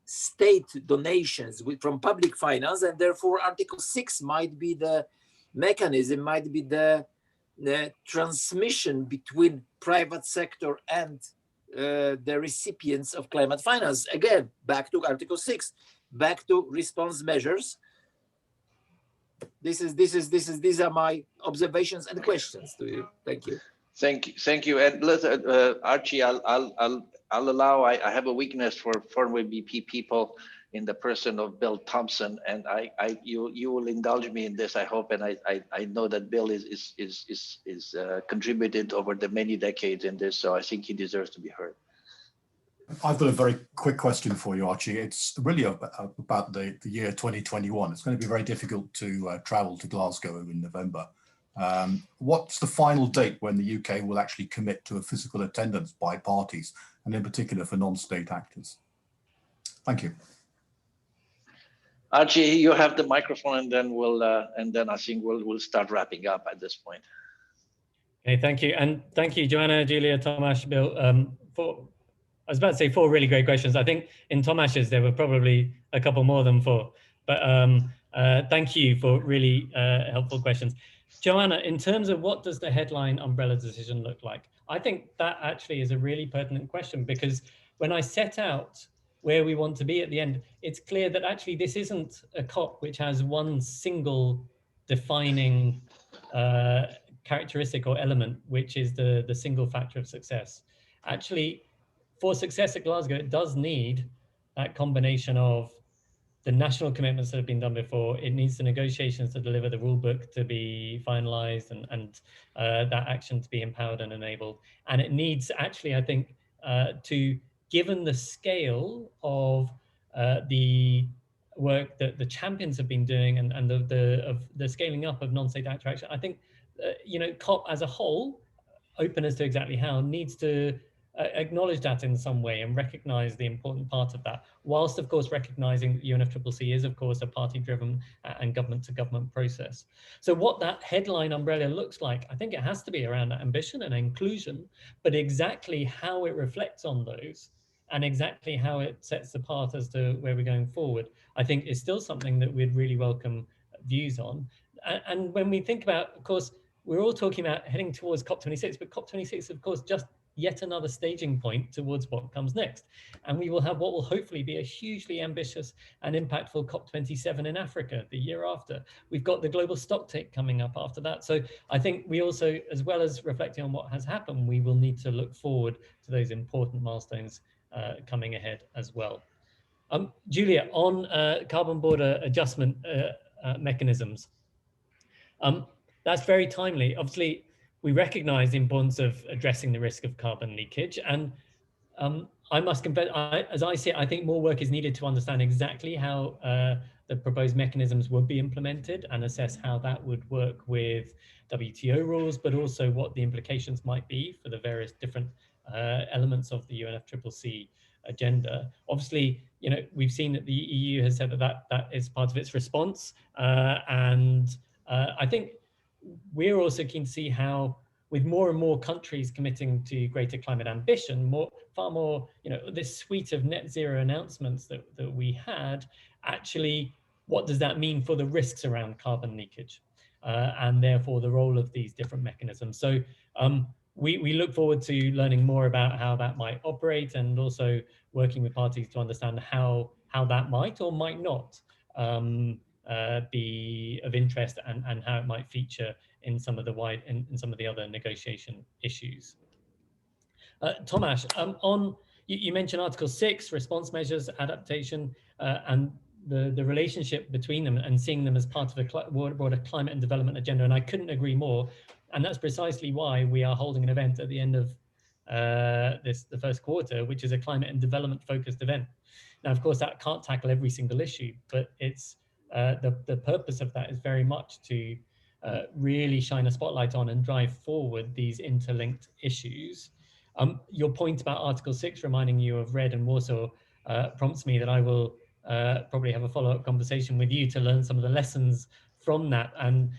state donations, from public finance, and therefore Article 6 might be the mechanism, might be the transmission between private sector and the recipients of climate finance. Again, back to Article 6, back to response measures. These are my observations and questions to you. Thank you. Thank you. And listen, Archie, I'll allow. I have a weakness for former BP people in the person of Bill Thompson, and you will indulge me in this, I hope. And I know that Bill is contributed over the many decades in this, so I think he deserves to be heard. I've got a very quick question for you, Archie. It's really about the year 2021. It's going to be very difficult to travel to Glasgow in November. What's the final date when the UK will actually commit to a physical attendance by parties, and in particular for non-state actors? Thank you. Archie, you have the microphone, and then I think we'll start wrapping up at this point. Okay, thank you, and thank you, Joanna, Julia, Tomasz, Bill, for. I was about to say 4 really great questions. I think in Tomasz's there were probably a couple more than 4, but thank you for really helpful questions. Joanna, in terms of what does the headline umbrella decision look like? I think that actually is a really pertinent question, because when I set out where we want to be at the end, it's clear that actually this isn't a COP which has one single defining characteristic or element, which is the single factor of success. Actually, for success at Glasgow, it does need that combination of the national commitments that have been done before. It needs the negotiations to deliver the rule book to be finalized, and that action to be empowered and enabled. And it needs actually, I think, given the scale of the work that the champions have been doing and the scaling up of non-state actor action, I think, you know, COP as a whole, open as to exactly how, needs to acknowledge that in some way and recognize the important part of that, whilst of course recognizing that UNFCCC is of course a party-driven and government-to-government process. So what that headline umbrella looks like, I think it has to be around that ambition and inclusion, but exactly how it reflects on those and exactly how it sets the path as to where we're going forward, I think is still something that we'd really welcome views on. And when we think about, of course, we're all talking about heading towards COP26, but COP26, of course, just yet another staging point towards what comes next. And we will have what will hopefully be a hugely ambitious and impactful COP27 in Africa the year after. We've got the global stocktake coming up after that. So I think we also, as well as reflecting on what has happened, we will need to look forward to those important milestones coming ahead as well. Julia, on carbon border adjustment mechanisms, that's very timely. Obviously, we recognize the importance of addressing the risk of carbon leakage. And I must confess, as I see it, I think more work is needed to understand exactly how the proposed mechanisms would be implemented and assess how that would work with WTO rules, but also what the implications might be for the various different elements of the UNFCCC agenda. Obviously, you know, we've seen that the EU has said that that is part of its response. I think we're also keen to see how, with more and more countries committing to greater climate ambition, far more, you know, this suite of net zero announcements that we had, actually, what does that mean for the risks around carbon leakage? And therefore the role of these different mechanisms. So we look forward to learning more about how that might operate and also working with parties to understand how that might or might not be of interest and how it might feature in some of the in some of the other negotiation issues. Tomasz, you mentioned Article 6, response measures, adaptation, and the relationship between them and seeing them as part of a broader climate and development agenda. And I couldn't agree more. And that's precisely why we are holding an event at the end of the first quarter, which is a climate and development focused event. Now, of course, that can't tackle every single issue, but it's the purpose of that is very much to really shine a spotlight on and drive forward these interlinked issues. Your point about Article 6 reminding you of Red and Warsaw prompts me that I will probably have a follow-up conversation with you to learn some of the lessons from that, and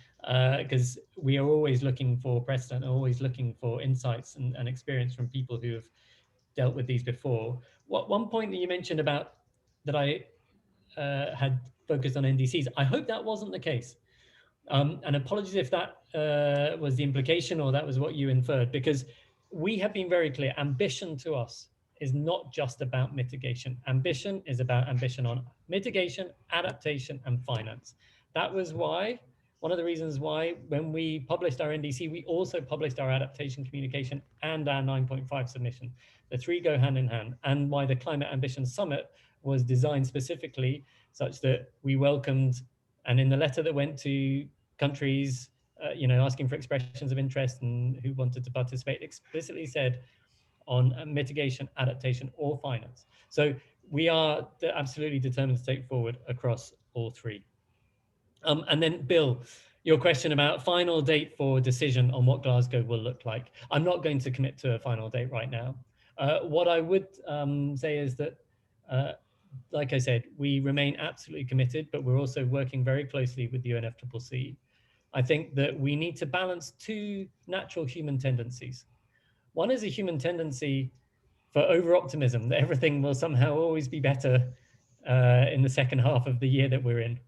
because we are always looking for precedent, always looking for insights and experience from people who have dealt with these before. One point that you mentioned about that I had focused on NDCs, I hope that wasn't the case. And apologies if that was the implication or that was what you inferred, because we have been very clear, ambition to us is not just about mitigation. Ambition is about ambition on mitigation, adaptation, and finance. That was why, one of the reasons why when we published our NDC, we also published our adaptation communication and our 9.5 submission. The three go hand in hand, and why the Climate Ambition Summit was designed specifically such that we welcomed, and in the letter that went to countries, you know, asking for expressions of interest and who wanted to participate, explicitly said on mitigation, adaptation, or finance. So we are absolutely determined to take forward across all three. And then Bill, your question about final date for decision on what Glasgow will look like. I'm not going to commit to a final date right now. What I would say is that, like I said, we remain absolutely committed, but we're also working very closely with the UNFCCC. I think that we need to balance two natural human tendencies. One is a human tendency for over-optimism, that everything will somehow always be better in the second half of the year that we're in.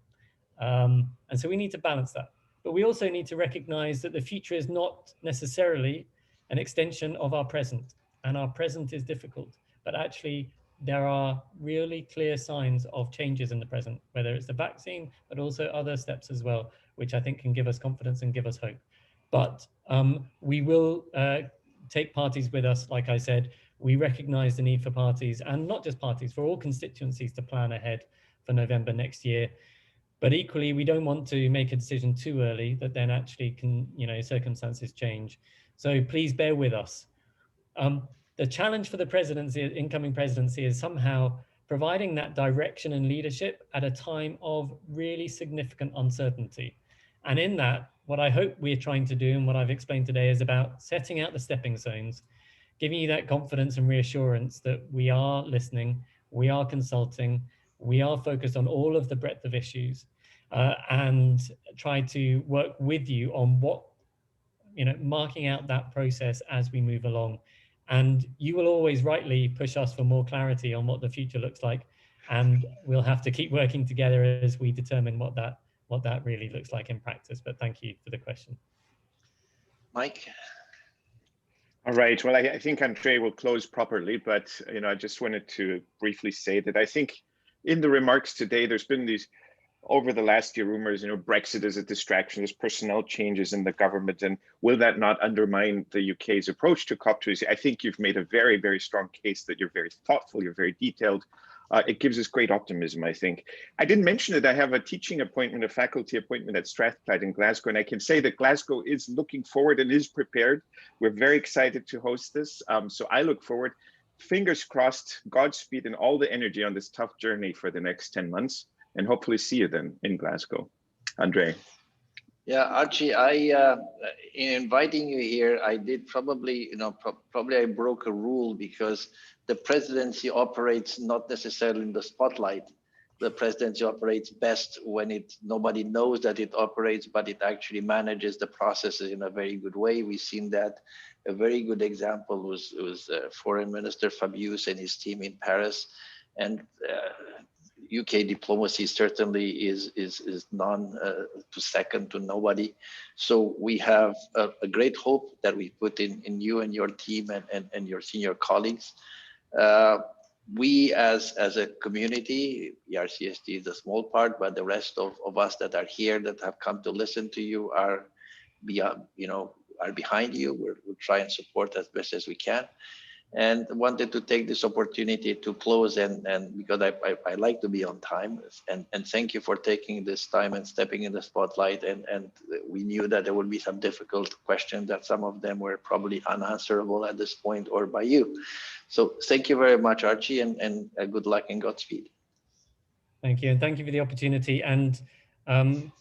And so we need to balance that. But we also need to recognize that the future is not necessarily an extension of our present, and our present is difficult, but actually there are really clear signs of changes in the present, whether it's the vaccine, but also other steps as well, which I think can give us confidence and give us hope. But we will take parties with us. Like I said, we recognize the need for parties, and not just parties, for all constituencies to plan ahead for November next year. But equally, we don't want to make a decision too early that then actually can, you know, circumstances change. So please bear with us. The challenge for the presidency, incoming presidency, is somehow providing that direction and leadership at a time of really significant uncertainty. And in that, what I hope we're trying to do and what I've explained today is about setting out the stepping stones, giving you that confidence and reassurance that we are listening, we are consulting, we are focused on all of the breadth of issues, and try to work with you on what, marking out that process as we move along. And you will always rightly push us for more clarity on what the future looks like. And we'll have to keep working together as we determine what that really looks like in practice. But thank you for the question. Mike? All right. Well, I think Andre will close properly, but I just wanted to briefly say that I think in the remarks today, there's been these over the last year rumors, Brexit is a distraction, there's personnel changes in the government, and will that not undermine the UK's approach to COP26? I think you've made a very, very strong case that you're very thoughtful, you're very detailed. It gives us great optimism, I think. I didn't mention it, I have a teaching appointment, a faculty appointment at Strathclyde in Glasgow, and I can say that Glasgow is looking forward and is prepared. We're very excited to host this, so I look forward. Fingers crossed, Godspeed and all the energy on this tough journey for the next 10 months. And hopefully see you then in Glasgow. Andre. Yeah, Archie, in inviting you here, I did probably, probably I broke a rule because the presidency operates not necessarily in the spotlight. The presidency operates best when nobody knows that it operates, but it actually manages the processes in a very good way. We've seen that. A very good example was Foreign Minister Fabius and his team in Paris. And UK diplomacy certainly is none to second to nobody. So we have a great hope that we put in you and your team and your senior colleagues. We as a community, ERCST is a small part, but the rest of us that are here that have come to listen to you are behind you. We'll try and support as best as we can. And wanted to take this opportunity to close and because I like to be on time and thank you for taking this time and stepping in the spotlight and we knew that there would be some difficult questions, that some of them were probably unanswerable at this point or by you. So thank you very much, Archie, and good luck and Godspeed. Thank you, and thank you for the opportunity. And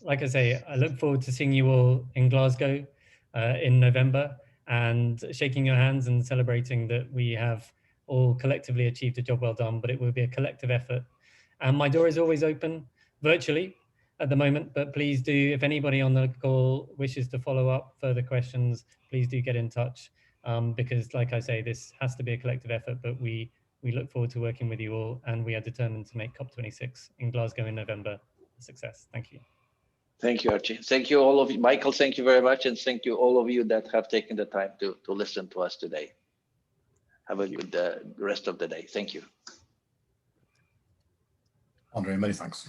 like I say, I look forward to seeing you all in Glasgow in November, and shaking your hands and celebrating that we have all collectively achieved a job well done, but it will be a collective effort. And my door is always open virtually at the moment, but please do, if anybody on the call wishes to follow up further questions, please do get in touch because like I say, this has to be a collective effort, but we look forward to working with you all and we are determined to make COP26 in Glasgow in November a success. Thank you. Thank you, Archie. Thank you all of you. Michael, thank you very much. And thank you all of you that have taken the time to listen to us today. Have a good rest of the day. Thank you. Andre, many thanks.